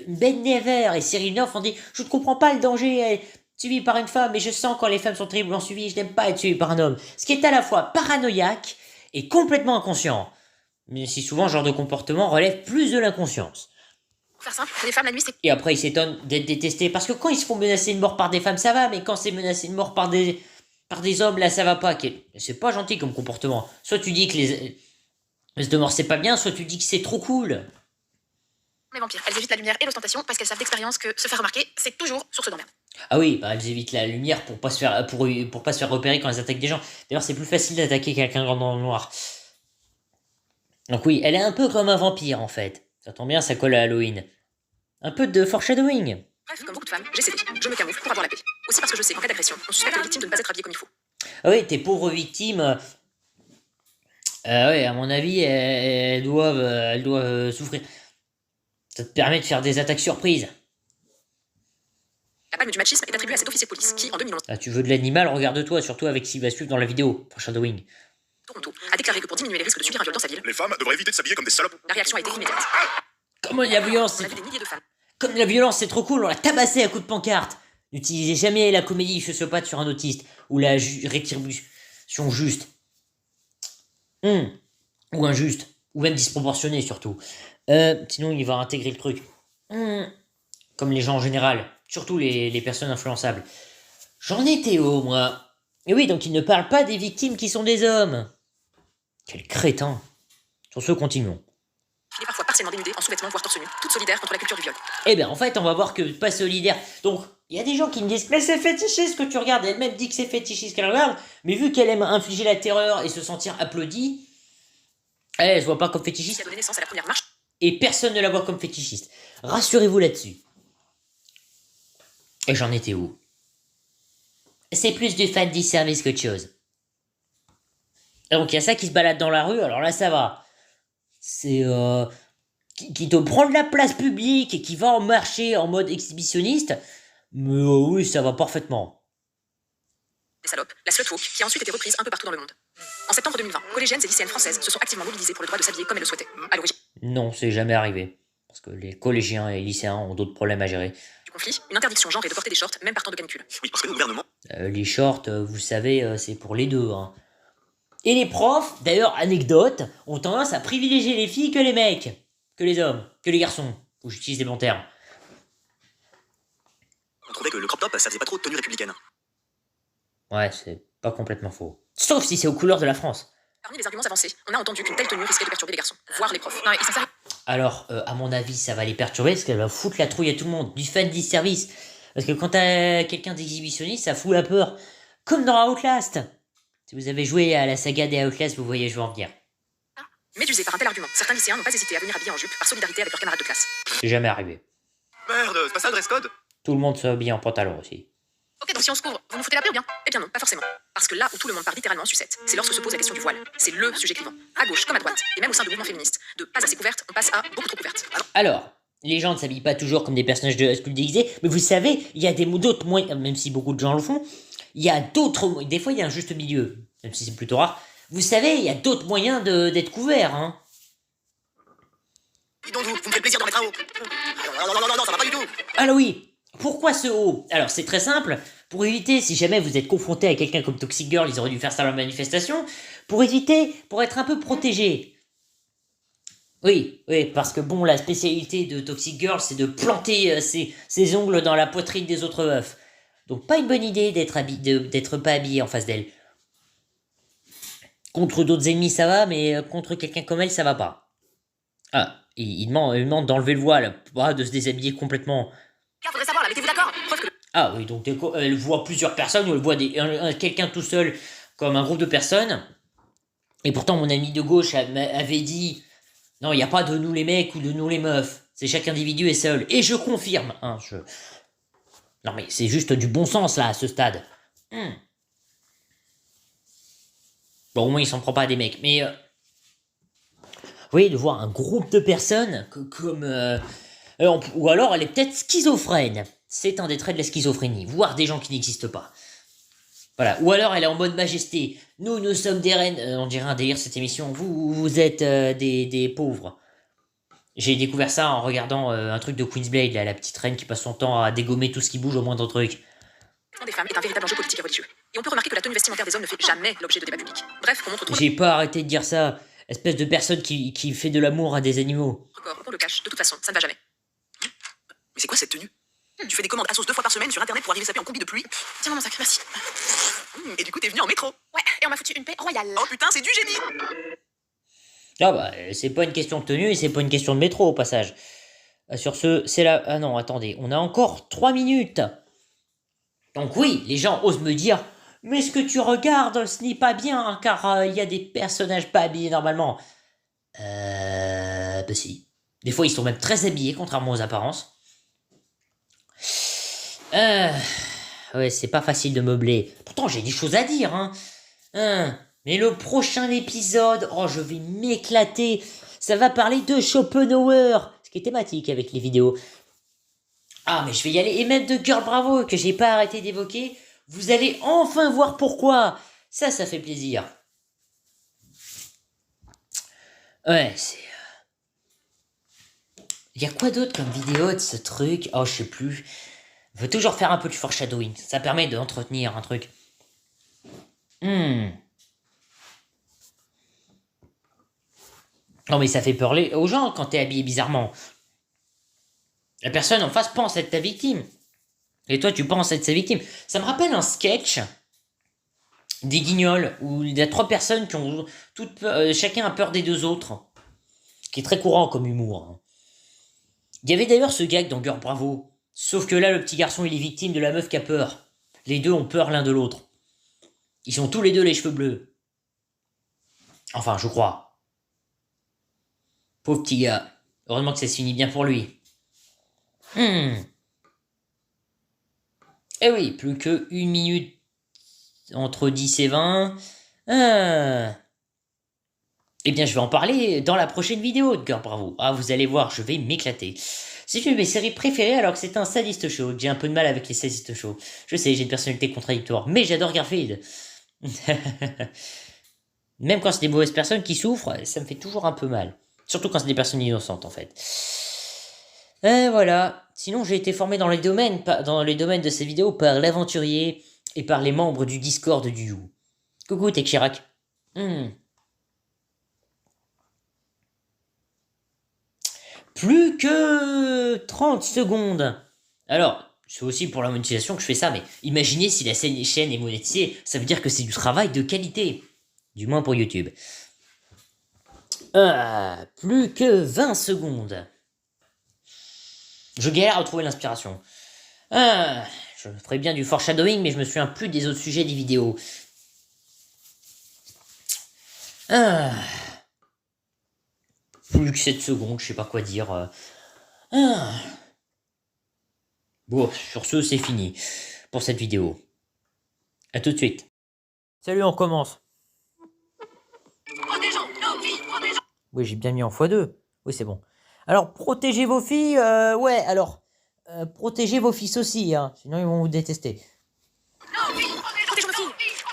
Ben Never et Cyril Neff ont dit « Je ne comprends pas le danger être suivi par une femme, mais je sens quand les femmes sont terriblement suivies, je n'aime pas être suivi par un homme. » Ce qui est à la fois paranoïaque et complètement inconscient. Mais si souvent, ce genre de comportement relève plus de l'inconscience. pour faire simple, les femmes la nuit, c'est... Et après, ils s'étonnent d'être détestés. Parce que quand ils se font menacer de mort par des femmes, ça va. Mais quand c'est menacé de mort par des hommes, là, ça va pas. C'est pas gentil comme comportement. Soit tu dis que les de mort, c'est pas bien. Soit tu dis que c'est trop cool. Les vampires, elles évitent la lumière et l'ostentation parce qu'elles savent d'expérience que se faire remarquer, c'est toujours source d'emmerde. Ah oui, bah elles évitent la lumière pour pas se faire repérer quand elles attaquent des gens. D'ailleurs, c'est plus facile d'attaquer quelqu'un dans le noir. Donc oui, elle est un peu comme un vampire en fait. Ça tombe bien, ça colle à Halloween. Un peu de foreshadowing. Bref, comme beaucoup de femmes, j'ai cédé. Je me camoufle pour avoir la paix. Aussi parce que je sais qu'en cas d'agression, on suspecte les victimes de ne pas être habillées comme il faut. Ah oui, tes pauvres victimes... ouais, à mon avis, elles doivent souffrir. Ça te permet de faire des attaques surprises. La palme du machisme est attribuée à cet officier de police qui, en 2011, Ah, tu veux de l'animal, regarde-toi, surtout avec ce qui va suivre dans la vidéo, foreshadowing. Toronto, a déclaré que pour diminuer les risques de subir un viol dans sa ville, Les femmes devraient éviter de s'habiller comme des salopes. la réaction a été immédiate. Comme la violence, On a vu des milliers de femmes. comme la violence c'est trop cool, on l'a tabassé à coups de pancarte. N'utilisez jamais la comédie sociopathe sur un autiste, ou la rétribution juste. Ou injuste, ou même disproportionnée surtout. Sinon il va intégrer le truc. Comme les gens en général, surtout les personnes influençables. J'en étais haut, moi. Et oui, donc il ne parle pas des victimes qui sont des hommes. Quel crétin. Sur ce, continuons. Il est parfois partiellement dénudé, en sous-vêtements, voire torse nu, toute solidaire contre la culture du viol. Eh bien, en fait, on va voir que pas solidaire. Donc, il y a des gens qui me disent, mais c'est fétichiste que tu regardes. Elle-même dit que c'est fétichiste qu'elle regarde. Mais vu qu'elle aime infliger la terreur et se sentir applaudie, elle se voit pas comme Qui fétichiste. a donné naissance à la première marche. Et personne ne la voit comme fétichiste. Rassurez-vous là-dessus. Et j'en étais où? C'est plus du fan service qu'autre chose. Et donc il y a ça qui se balade dans la rue, alors là ça va. C'est qui te prend de la place publique et qui va en marché en mode exhibitionniste. Mais oui, ça va parfaitement. Des salopes, la slutwalk, qui a ensuite été reprise un peu partout dans le monde. En septembre 2020, collégiennes et lycéennes françaises se sont activement mobilisées pour le droit de s'habiller comme elles le souhaitaient. À l'origine Non, c'est jamais arrivé. Parce que les collégiens et lycéens ont d'autres problèmes à gérer. du conflit, une interdiction genrée de porter des shorts, même partant de canicule. Oui, parce que le gouvernement. Les shorts, vous savez, c'est pour les deux. Hein. Et les profs, d'ailleurs, anecdote, ont tendance à privilégier les filles que les mecs, que les hommes, que les garçons. Où j'utilise des bons termes. On trouvait que le crop top, ça faisait pas trop de tenue républicaine. Ouais, c'est pas complètement faux. Sauf si c'est aux couleurs de la France. Parmi les arguments avancés, on a entendu qu'une telle tenue risquait de perturber les garçons, voire les profs. Non, et ça sert Alors, à mon avis, ça va les perturber parce qu'elle va foutre la trouille à tout le monde. Du fan disservice. Parce que quand t'as quelqu'un d'exhibitionniste, ça fout la peur. Comme dans Outlast. Si vous avez joué à la saga des Outlast, vous voyez, je vais en venir. Médusés par un tel argument, certains lycéens n'ont pas hésité à venir habillés en jupe par solidarité avec leurs camarades de classe. C'est jamais arrivé. Merde, c'est pas ça le dress code? Tout le monde se habille en pantalon aussi. Ok, donc si on se couvre, vous nous foutez la paix ou bien? Eh bien non, pas forcément. Parce que là où tout le monde part littéralement en sucette, c'est lorsque se pose la question du voile. C'est le sujet clivant. À gauche comme à droite, et même au sein de mouvements féministes. De pas assez couverte, on passe à beaucoup trop couverte. Alors, les gens ne s'habillent pas toujours comme des personnages de High School déguisés, mais vous savez, il y a d'autres moyens, même si beaucoup de gens le font, il y a d'autres moyens. Des fois, il y a un juste milieu, même si c'est plutôt rare. Vous savez, il y a d'autres moyens d'être couvert, hein. Dis donc, vous me faites plaisir d'en mettre un haut. Non, ça va pas du tout. Alors oui, pourquoi ce haut? Alors c'est très simple, pour éviter, si jamais vous êtes confronté à quelqu'un comme Toxic Girl, ils auraient dû faire ça dans la manifestation, pour être un peu protégé. Oui, parce que bon, la spécialité de Toxic Girl, c'est de planter ses ongles dans la poitrine des autres meufs. Donc pas une bonne idée d'être pas habillé en face d'elle. Contre d'autres ennemis ça va, mais contre quelqu'un comme elle, ça va pas. Ah, il demande d'enlever le voile, pas de se déshabiller complètement. Car faudrait savoir, là, mettez-vous d'accord? Preuve que Ah oui, donc elle voit plusieurs personnes, ou elle voit quelqu'un tout seul, comme un groupe de personnes. Et pourtant, mon ami de gauche avait dit, non, il n'y a pas de nous les mecs ou de nous les meufs. C'est chaque individu est seul. Et je confirme. Hein, Non mais c'est juste du bon sens, là, à ce stade. Bon, au moins, il s'en prend pas à des mecs. Mais, vous voyez, de voir un groupe de personnes ou alors elle est peut-être schizophrène. C'est un des traits de la schizophrénie, voir des gens qui n'existent pas. Voilà. Ou alors elle est en mode majesté. Nous sommes des reines. On dirait un délire cette émission. Vous êtes des pauvres. J'ai découvert ça en regardant un truc de Queensblade, là, la petite reine qui passe son temps à dégommer tout ce qui bouge au moindre truc. des femmes est un véritable enjeu politique et religieux. Et on peut remarquer que la tenue vestimentaire des hommes ne fait jamais l'objet de débats publics. Bref, qu'on montre trop J'ai pas arrêté de dire ça. Espèce de personne qui fait de l'amour à des animaux. corps, on le cache. De toute façon, ça ne va jamais. Mais c'est quoi cette tenue? Tu fais des commandes à sauce 2 fois par semaine sur internet pour arriver sapé en combi de pluie? Tiens, mon sac, merci. Et du coup, t'es venu en métro? Ouais, et on m'a foutu une paix royale. Oh putain, c'est du génie! Ah bah, c'est pas une question de tenue et c'est pas une question de métro au passage. Sur ce, c'est là... Ah non, attendez, on a encore 3 minutes. Donc oui, les gens osent me dire « Mais ce que tu regardes, ce n'est pas bien, hein, car il y a des personnages pas habillés normalement. » Bah si. Des fois, ils sont même très habillés, contrairement aux apparences. Ouais, c'est pas facile de meubler. Pourtant, j'ai des choses à dire, hein. Mais le prochain épisode, oh, je vais m'éclater. Ça va parler de Schopenhauer, ce qui est thématique avec les vidéos. Ah, mais je vais y aller. Et même de Girl Bravo, que j'ai pas arrêté d'évoquer. Vous allez enfin voir pourquoi. Ça fait plaisir. Ouais, c'est... Il y a quoi d'autre comme vidéo de ce truc? Oh, je sais plus. Faut toujours faire un peu de foreshadowing. Ça permet d'entretenir un truc. Non, mais ça fait peur aux gens quand t'es habillé bizarrement. La personne en face pense être ta victime. Et toi, tu penses être sa victime. Ça me rappelle un sketch des Guignols où il y a 3 personnes qui ont chacun a peur des 2 autres. Qui est très courant comme humour. Il y avait d'ailleurs ce gag dans Girl Bravo. Sauf que là, le petit garçon, il est victime de la meuf qui a peur. Les deux ont peur l'un de l'autre. Ils ont tous les deux les cheveux bleus. Enfin, je crois. Pauvre petit gars. Heureusement que ça se finit bien pour lui. Eh oui, plus que 1 minute entre 10 et 20. Eh bien, je vais en parler dans la prochaine vidéo de Girl Bravo. Ah, vous allez voir, je vais m'éclater. C'est une de mes séries préférées alors que c'est un sadiste show. J'ai un peu de mal avec les sadistes shows. Je sais, j'ai une personnalité contradictoire, mais j'adore Garfield. Même quand c'est des mauvaises personnes qui souffrent, ça me fait toujours un peu mal. Surtout quand c'est des personnes innocentes, en fait. Voilà. Sinon, j'ai été formé dans les domaines de ces vidéos par l'aventurier et par les membres du Discord du You. Coucou, Tech Chirac. Plus que 30 secondes. Alors, c'est aussi pour la monétisation que je fais ça, mais imaginez si la chaîne est monétisée, ça veut dire que c'est du travail de qualité. Du moins pour YouTube. Plus que 20 secondes. Je galère à trouver l'inspiration. Je ferais bien du foreshadowing, mais je me souviens plus des autres sujets des vidéos. Plus que 7 secondes, je sais pas quoi dire. Bon, sur ce, c'est fini pour cette vidéo. A tout de suite. Salut, on commence. Oui, j'ai bien mis en x2. Oui, c'est bon. Alors, protégez vos filles, ouais, alors, protégez vos fils aussi, hein, sinon ils vont vous détester. Protège nos filles.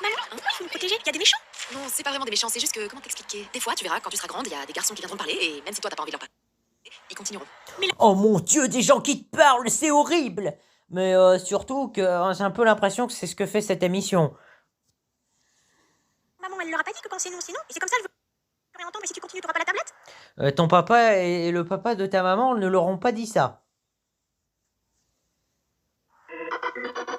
Maman, il faut nous protéger. Il y a des méchants. Non, c'est pas vraiment des méchants, c'est juste que, comment t'expliquer? Des fois, tu verras, quand tu seras grande, il y a des garçons qui viendront te parler, et même si toi t'as pas envie de leur parler, ils continueront. Oh mon Dieu, des gens qui te parlent, c'est horrible. Mais surtout que j'ai un peu l'impression que c'est ce que fait cette émission. Maman, elle leur a pas dit que quand c'est non, c'est non. Et c'est comme ça, je veux rien entendre, mais si tu continues, t'auras pas la tablette. Ton papa et le papa de ta maman ne leur ont pas dit ça.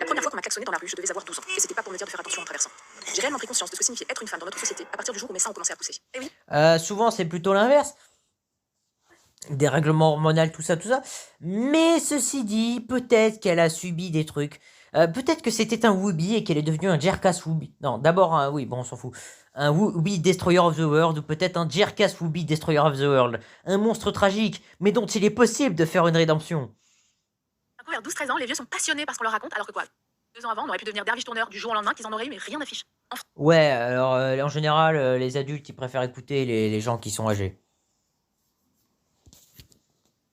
La première fois qu'on m'a klaxonné dans la rue, je devais avoir 12 ans. Et c'était pas pour me dire de faire attention en traversant. J'ai réellement pris conscience de ce que signifiait être une femme dans notre société à partir du jour où mes seins ont commencé à pousser. Et oui. Souvent, c'est plutôt l'inverse. Des règlements hormonaux, tout ça. Mais ceci dit, peut-être qu'elle a subi des trucs. Peut-être que c'était un Wooby et qu'elle est devenue un Jerkass Wooby. Non, d'abord, oui, bon, on s'en fout. Un Wooby Destroyer of the World, ou peut-être un Jerkass Wooby Destroyer of the World. Un monstre tragique, mais dont il est possible de faire une rédemption. Un coup, vers 12-13 ans, les vieux sont passionnés par ce qu'on leur raconte, alors que quoi, 2 ans avant, on aurait pu devenir derviche tourneur du jour au lendemain, qu'ils en auraient eu, mais rien d'affiche. Ouais, alors, en général, les adultes, ils préfèrent écouter les gens qui sont âgés.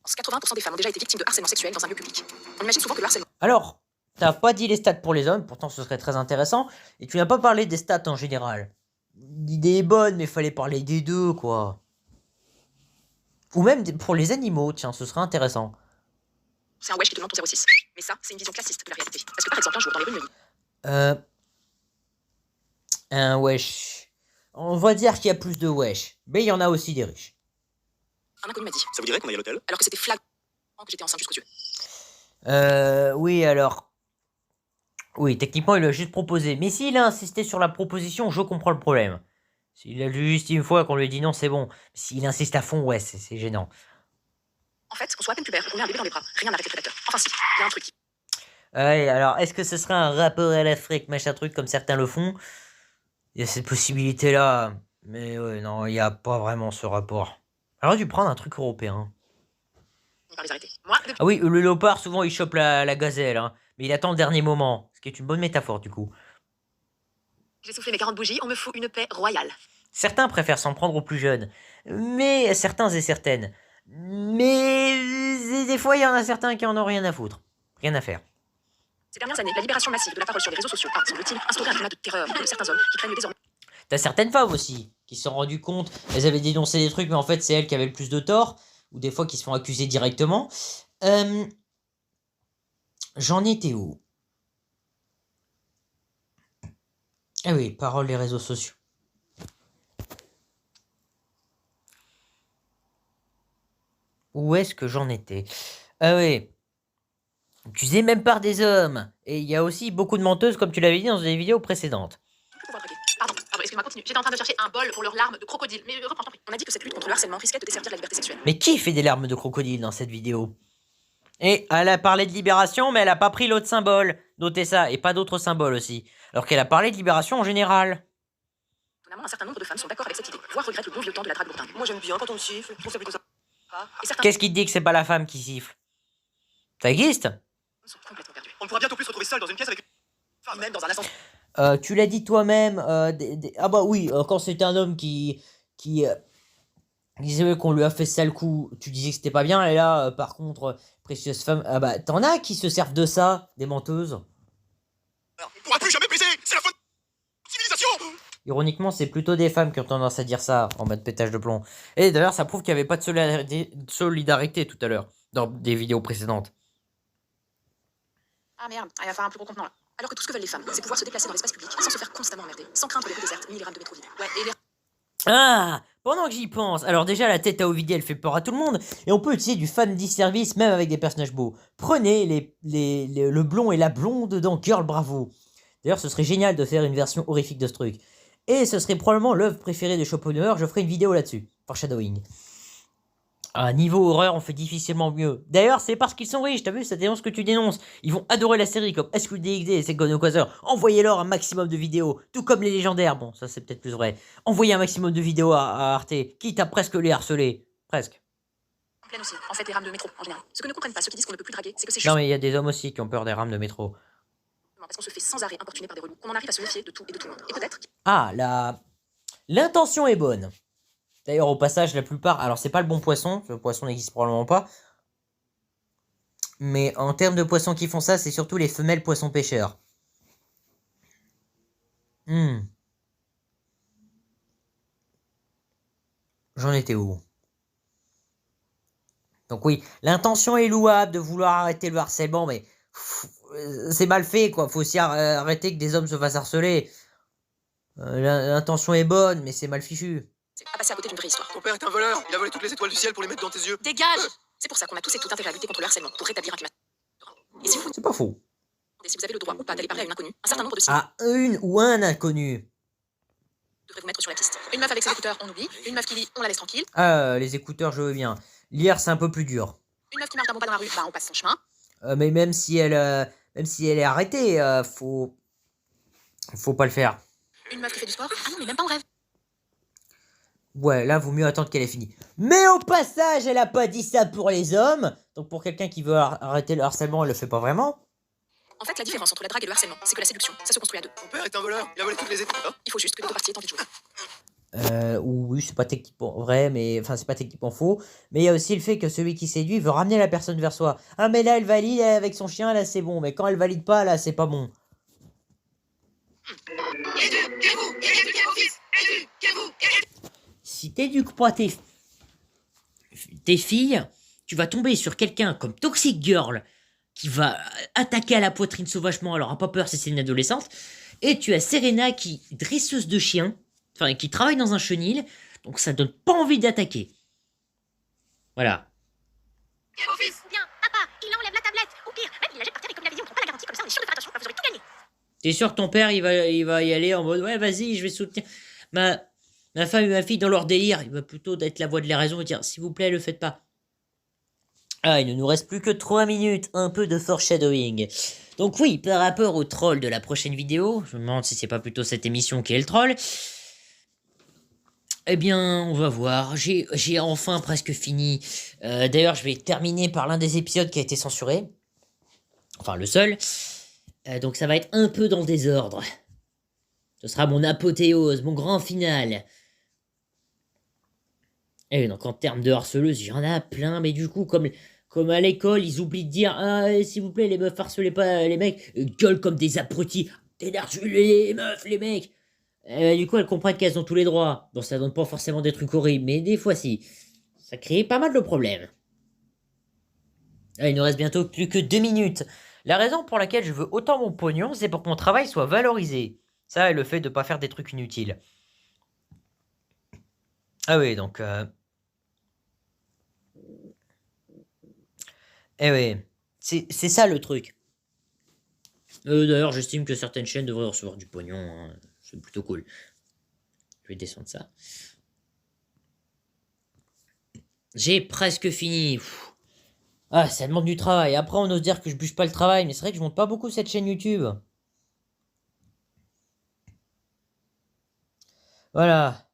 80% des femmes ont déjà été victimes de harcèlement sexuel dans un lieu public. On imagine souvent que le harcèlement. Alors, t'as pas dit les stats pour les hommes, pourtant ce serait très intéressant, et tu n'as pas parlé des stats en général. L'idée est bonne, mais fallait parler des deux, quoi. Ou même pour les animaux, tiens, ce serait intéressant. C'est un wesh qui te demande ton 06. Mais ça, c'est une vision classiste de la réalité. Parce que par exemple, un jour dans les rues de Neuilly, Un wesh. On va dire qu'il y a plus de wesh, mais il y en a aussi des riches. un inconnu m'a dit, Ça vous dirait qu'on aille à l'hôtel? alors que c'était flagrant que j'étais enceinte jusqu'aux yeux. Oui, alors. Oui, techniquement, il a juste proposé. Mais s'il a insisté sur la proposition, je comprends le problème. S'il a juste une fois qu'on lui a dit non, c'est bon. S'il insiste à fond, ouais, c'est gênant. En fait, qu'on soit à peine pubère ou qu'on ait un bébé dans les bras, rien n'arrête le prédateur. Enfin si, il y a un truc qui... Ouais, alors, est-ce que ce serait un rapport à l'Afrique, machin truc, comme certains le font? Il y a cette possibilité-là. Mais ouais, non, il n'y a pas vraiment ce rapport. Alors, dû prendre un truc européen. par les arrêter. Moi, depuis... Ah oui, le léopard, souvent, il chope la gazelle, hein. Mais il attend le dernier moment. Ce qui est une bonne métaphore, du coup. j'ai soufflé mes 40 bougies, on me fout une paix royale. Certains préfèrent s'en prendre aux plus jeunes. Mais certains et certaines. Mais des fois, il y en a certains qui en ont rien à foutre. Rien à faire. Ces dernières années, la libération massive de la parole sur les réseaux sociaux a, semble-t-il, instauré un climat de terreur de certains hommes qui craignent désormais. T'as certaines femmes aussi qui se sont rendues compte, elles avaient dénoncé des trucs, mais en fait, c'est elles qui avaient le plus de tort. ou des fois qui se font accuser directement. J'en étais où? Ah oui, parole des réseaux sociaux. Où est-ce que j'en étais? Ah oui. Accusé même par des hommes. Et il y a aussi beaucoup de menteuses, comme tu l'avais dit dans des vidéos précédentes. Pour pouvoir draguer. Pardon, excuse-moi, continue. J'étais en train de chercher un bol pour leurs larmes de crocodile. Mais reprends, je t'en prie. On a dit que cette lutte contre le harcèlement risquait de desservir la liberté sexuelle. Mais qui fait des larmes de crocodile dans cette vidéo? Et elle a parlé de libération, mais elle a pas pris l'autre symbole. Notez ça, et pas d'autres symboles aussi. Alors qu'elle a parlé de libération en général. Étonnamment, un certain nombre de femmes sont d'accord avec cette idée, voire regrettent le bon vieux temps de la drague bourdingue. Moi, j'aime bien quand on me siffle. Je trouve ça plutôt sympa. Et certains Qu'est-ce qui te dit que c'est pas la femme qui siffle? Ça existe? sont complètement perdus. On ne pourra bientôt plus se retrouver seul dans une pièce avec une femme. Même dans un ascenseur. Tu l'as dit toi-même. Ah bah oui, quand c'était un homme qui disait qu'on lui a fait sale coup, tu disais que c'était pas bien. Et là, par contre, précieuse femme, ah bah t'en as qui se servent de ça, des menteuses. On ne pourra plus jamais baiser. C'est la faute de la civilisation. Ironiquement, c'est plutôt des femmes qui ont tendance à dire ça en mode pétage de plomb. Et d'ailleurs, ça prouve qu'il n'y avait pas de solidarité tout à l'heure dans des vidéos précédentes. Ah merde, il va falloir un plus gros contenant là. Alors que tout ce que veulent les femmes, c'est pouvoir se déplacer dans l'espace public sans se faire constamment emmerder, sans craindre les rues désertes ni les rames de métro vides. Ouais, et les Ah, pendant que j'y pense, alors déjà la tête à Ovidiel elle fait peur à tout le monde, et on peut utiliser du fan service même avec des personnages beaux. Prenez le blond et la blonde dans Girl Bravo. D'ailleurs, ce serait génial de faire une version horrifique de ce truc. Et ce serait probablement l'œuvre préférée de Schopenhauer, je ferai une vidéo là-dessus, foreshadowing. Ah, niveau horreur, on fait difficilement mieux. D'ailleurs, c'est parce qu'ils sont riches, t'as vu, ça dénonce ce que tu dénonces. Ils vont adorer la série comme SQDXD et Second Quasar. Envoyez-leur un maximum de vidéos, tout comme les légendaires. Bon, ça c'est peut-être plus vrai. Envoyez un maximum de vidéos à Arte, quitte à presque les harceler. Presque. en pleine aussi, en fait, les rames de métro en général. Ce que ne comprennent pas ceux qui disent qu'on ne peut plus draguer, c'est que c'est Non juste mais il y a des hommes aussi qui ont peur des rames de métro. parce qu'on se fait sans arrêt importuner par des relous, qu'on en arrive à se méfier de tout et de tout le monde. Et peut-être Ah, l'intention est bonne. D'ailleurs, au passage, la plupart... Alors, c'est pas le bon poisson. Le poisson n'existe probablement pas. Mais en termes de poissons qui font ça, c'est surtout les femelles poissons pêcheurs. J'en étais où? Donc oui, l'intention est louable de vouloir arrêter le harcèlement, mais c'est mal fait, quoi. Faut aussi arrêter que des hommes se fassent harceler. L'intention est bonne, mais c'est mal fichu. c'est à passer à côté d'une vraie histoire. Ton père est un voleur. Il a volé toutes les étoiles du ciel pour les mettre dans tes yeux. Dégage. C'est pour ça qu'on a tous et toutes intérêt à lutter contre le harcèlement, pour rétablir un climat. Et si vous C'est pas faux. si vous avez le droit ou pas d'aller parler à une inconnue, un certain nombre de signes À une ou un inconnu. devraient vous mettre sur la piste. Une meuf avec ses écouteurs, on oublie. Une meuf qui lit, on la laisse tranquille. Ah, les écouteurs, je veux bien. Lire, c'est un peu plus dur. Une meuf qui marche d'un bon pas dans la rue, bah on passe son chemin. Mais même si elle est arrêtée, faut pas le faire. Une meuf qui fait du sport, ah non mais même pas en rêve. Ouais, là, vaut mieux attendre qu'elle ait fini. Mais au passage, elle a pas dit ça pour les hommes. Donc pour quelqu'un qui veut arrêter le harcèlement, elle le fait pas vraiment. En fait, la différence entre la drague et le harcèlement, c'est que la séduction, ça se construit à deux. Ton père est un voleur. Il a volé toutes les étoiles. Il faut juste que les deux parties aient envie de jouer. Oui, c'est pas techniquement vrai, mais enfin c'est pas techniquement faux. Mais il y a aussi le fait que celui qui séduit veut ramener la personne vers soi. Ah mais là elle valide avec son chien, là c'est bon. Mais quand elle valide pas, là c'est pas bon. Si t'éduques pas tes filles, tu vas tomber sur quelqu'un comme Toxic Girl qui va attaquer à la poitrine sauvagement, alors a pas peur si c'est une adolescente. Et tu as Serena qui est dresseuse de chiens, enfin qui travaille dans un chenil, donc ça donne pas envie d'attaquer. Voilà. Ou bien, papa, il enlève la tablette. Ou pire, même il la jette par terre et comme la vidéo ne prend pas la garantie, comme ça on est sûr de faire attention, vous aurez tout gagné. T'es sûr que ton père il va y aller en mode ouais vas-y je vais soutenir ma femme et ma fille dans leur délire, il va plutôt être la voix de la raison et dire s'il vous plaît le faites pas. Ah, il ne nous reste plus que 3 minutes, un peu de foreshadowing. Donc oui, par rapport au troll de la prochaine vidéo, je me demande si c'est pas plutôt cette émission qui est le troll. Eh bien, on va voir, j'ai enfin presque fini. D'ailleurs, je vais terminer par l'un des épisodes qui a été censuré. Enfin, le seul. Donc ça va être un peu dans le désordre. Ce sera mon apothéose, mon grand final. Et donc en termes de harceleuses, il y en a plein, mais du coup, comme à l'école, ils oublient de dire « Ah, s'il vous plaît, les meufs, harcelez pas les mecs, gueulent comme des abrutis, t'énerves les meufs, les mecs !» Du coup, elles comprennent qu'elles ont tous les droits. Bon, ça donne pas forcément des trucs horribles, mais des fois si. Ça crée pas mal de problèmes. Ah, il nous reste bientôt plus que 2 minutes. La raison pour laquelle je veux autant mon pognon, c'est pour que mon travail soit valorisé. Ça et le fait de pas faire des trucs inutiles. Ah oui, donc... Eh oui, c'est ça le truc. D'ailleurs, j'estime que certaines chaînes devraient recevoir du pognon. Hein. C'est plutôt cool. Je vais descendre ça. J'ai presque fini. Pff. Ah, ça demande du travail. Après, on ose dire que je bûche pas le travail, mais c'est vrai que je monte pas beaucoup cette chaîne YouTube. Voilà.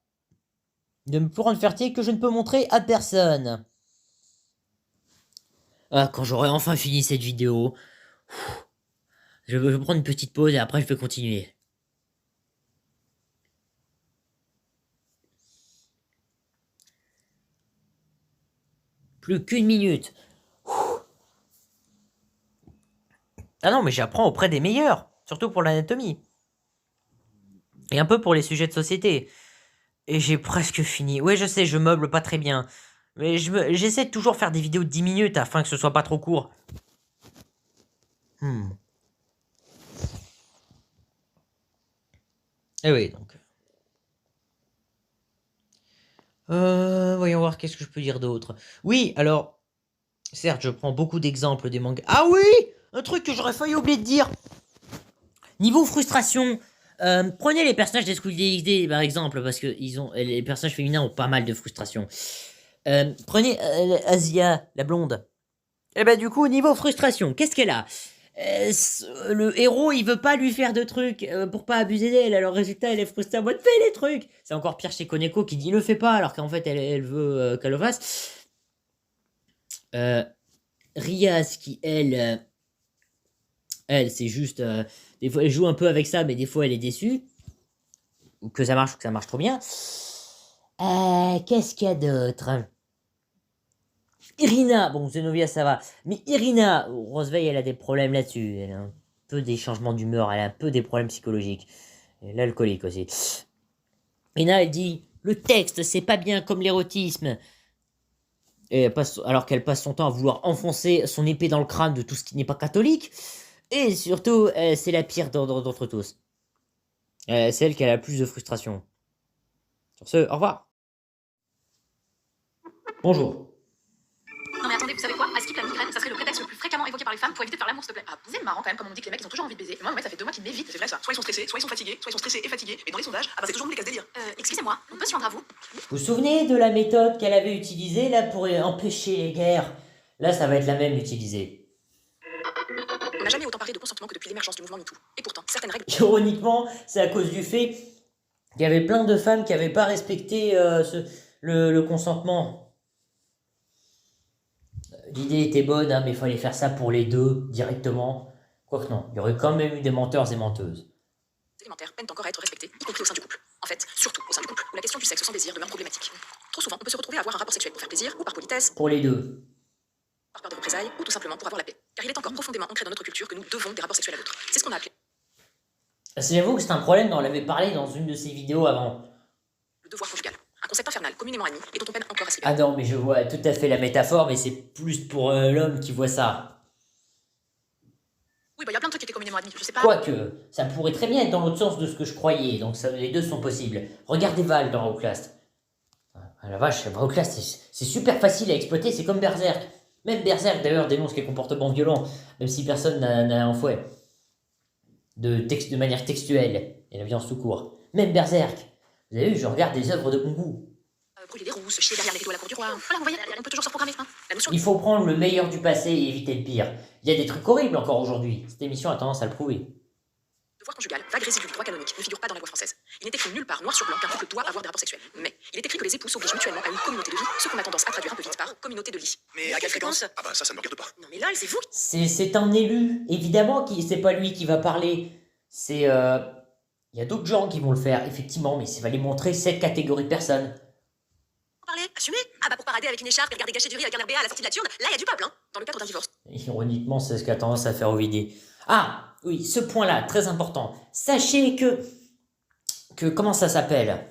De me plus grande fierté que je ne peux montrer à personne. Ah, quand j'aurai enfin fini cette vidéo, je vais prendre une petite pause et après je vais continuer. Plus qu'une minute. Ah non, mais j'apprends auprès des meilleurs, surtout pour l'anatomie. Et un peu pour les sujets de société. Et j'ai presque fini. Ouais, je sais, je meuble pas très bien. Mais j'essaie de toujours faire des vidéos de 10 minutes afin que ce soit pas trop court. Eh oui, donc. Voyons voir, qu'est-ce que je peux dire d'autre. Oui, alors, certes, je prends beaucoup d'exemples des mangas. Ah oui, un truc que j'aurais failli oublier de dire. Niveau frustration, prenez les personnages des School DxD par exemple, parce que les personnages féminins ont pas mal de frustration. Prenez Asia, la blonde. Et bah du coup, niveau frustration, qu'est-ce qu'elle a? Le héros, il veut pas lui faire de trucs pour pas abuser d'elle, alors résultat, elle est frustrée en mode fais les trucs. C'est encore pire chez Koneko qui dit le fais pas, alors qu'en fait, elle veut qu'elle le fasse. Rias qui, elle, c'est juste... des fois, elle joue un peu avec ça, mais des fois, elle est déçue. Ou que ça marche trop bien. Qu'est-ce qu'il y a d'autre? Irina, bon, Zenobia, ça va. Mais Irina, Roseveil, elle a des problèmes là-dessus. Elle a un peu des changements d'humeur, elle a un peu des problèmes psychologiques. Et l'alcoolique aussi. Irina, elle dit, le texte, c'est pas bien comme l'érotisme. Et alors qu'elle passe son temps à vouloir enfoncer son épée dans le crâne de tout ce qui n'est pas catholique. Et surtout, c'est la pire d'entre tous. C'est elle qui a la plus de frustration. Sur ce, au revoir. Bonjour. Non mais attendez, vous savez quoi? À skip la migraine, ça serait le prétexte le plus fréquemment évoqué par les femmes pour éviter de faire l'amour, s'il te plaît. Ah, c'est marrant quand même, comme on dit que les mecs ils ont toujours envie de baiser. Et moi, mon mec, ça fait 2 mois qu'il m'évite. C'est vrai ça. Soit ils sont stressés, soit ils sont fatigués, soit ils sont stressés et fatigués. Mais dans les sondages, ah bah c'est toujours nous les casse délire. Excusez-moi, on peut se joindre à vous? Vous vous souvenez de la méthode qu'elle avait utilisée là pour empêcher les guerres? Là, ça va être la même utilisée. On n'a jamais autant parlé de consentement que depuis l'émergence du mouvement MeToo. Et pourtant, certaines règles... Ironiquement, c'est à cause du fait qu'il y avait plein de femmes qui n'avaient pas respecté le consentement. L'idée était bonne, hein, mais il fallait faire ça pour les deux, directement. Quoique non, il y aurait quand même eu des menteurs et menteuses. élémentaires peinent encore à être respectées, y compris au sein du couple. En fait, surtout au sein du couple, où la question du sexe sans désir devient problématique. Trop souvent, on peut se retrouver à avoir un rapport sexuel pour faire plaisir, ou par politesse, Pour les deux. par peur de représailles, ou tout simplement pour avoir la paix. Car il est encore profondément ancré dans notre culture que nous devons des rapports sexuels à l'autre. C'est ce qu'on a appelé J'avoue que c'est un problème, mais on l'avait parlé dans une de ses vidéos avant. le devoir conjugal. Un concept infernal, communément admis, et dont on peine encore à se Ah libérer. non, mais je vois tout à fait la métaphore, mais c'est plus pour l'homme qui voit ça. Oui, bah y a plein de trucs qui étaient communément admis, je sais pas. Quoique, ça pourrait très bien être dans l'autre sens de ce que je croyais, donc les deux sont possibles. Regardez Val dans Outlast. Ah la vache, Outlast, c'est super facile à exploiter, c'est comme Berserk. Même Berserk d'ailleurs dénonce les comportements violents, même si personne n'a un fouet. De manière textuelle, et la violence tout court. Même Berserk. Vous avez vu, je regarde des œuvres de Kung Brûler des roues, se chier derrière les rideaux à la cour du roi. Voilà, vous voyez, on peut toujours se programmer. Hein. La notion Il faut prendre le meilleur du passé et éviter le pire. Il y a des trucs horribles encore aujourd'hui. Cette émission a tendance à le prouver. de devoir conjugal, vague résidu du droit canonique, ne figure pas dans la loi française. Il n'est écrit nulle part, noir sur blanc, qu'un couple doit avoir des rapports sexuels. Mais il est écrit que les époux s'obligent mutuellement à une communauté de vie, ce qu'on a tendance à traduire un peu vite par communauté de lit. Mais à quelle fréquence? Ah bah ça ne me regarde pas. Non mais lol, c'est vous qui... C'est un élu. Évidemment, c'est pas lui qui va parler. C'est... Il y a d'autres gens qui vont le faire, effectivement, mais ça va les montrer cette catégorie de personnes. parler, assumez. Ah bah pour parader avec une écharpe et regarder gâcher du riz avec un RBA à la sortie de la turne, là il y a du peuple, hein. Dans le cadre d'un divorce. Ironiquement, c'est ce qu'a tendance à faire Ovidie. Ah, oui, ce point-là, très important. Sachez que comment ça s'appelle?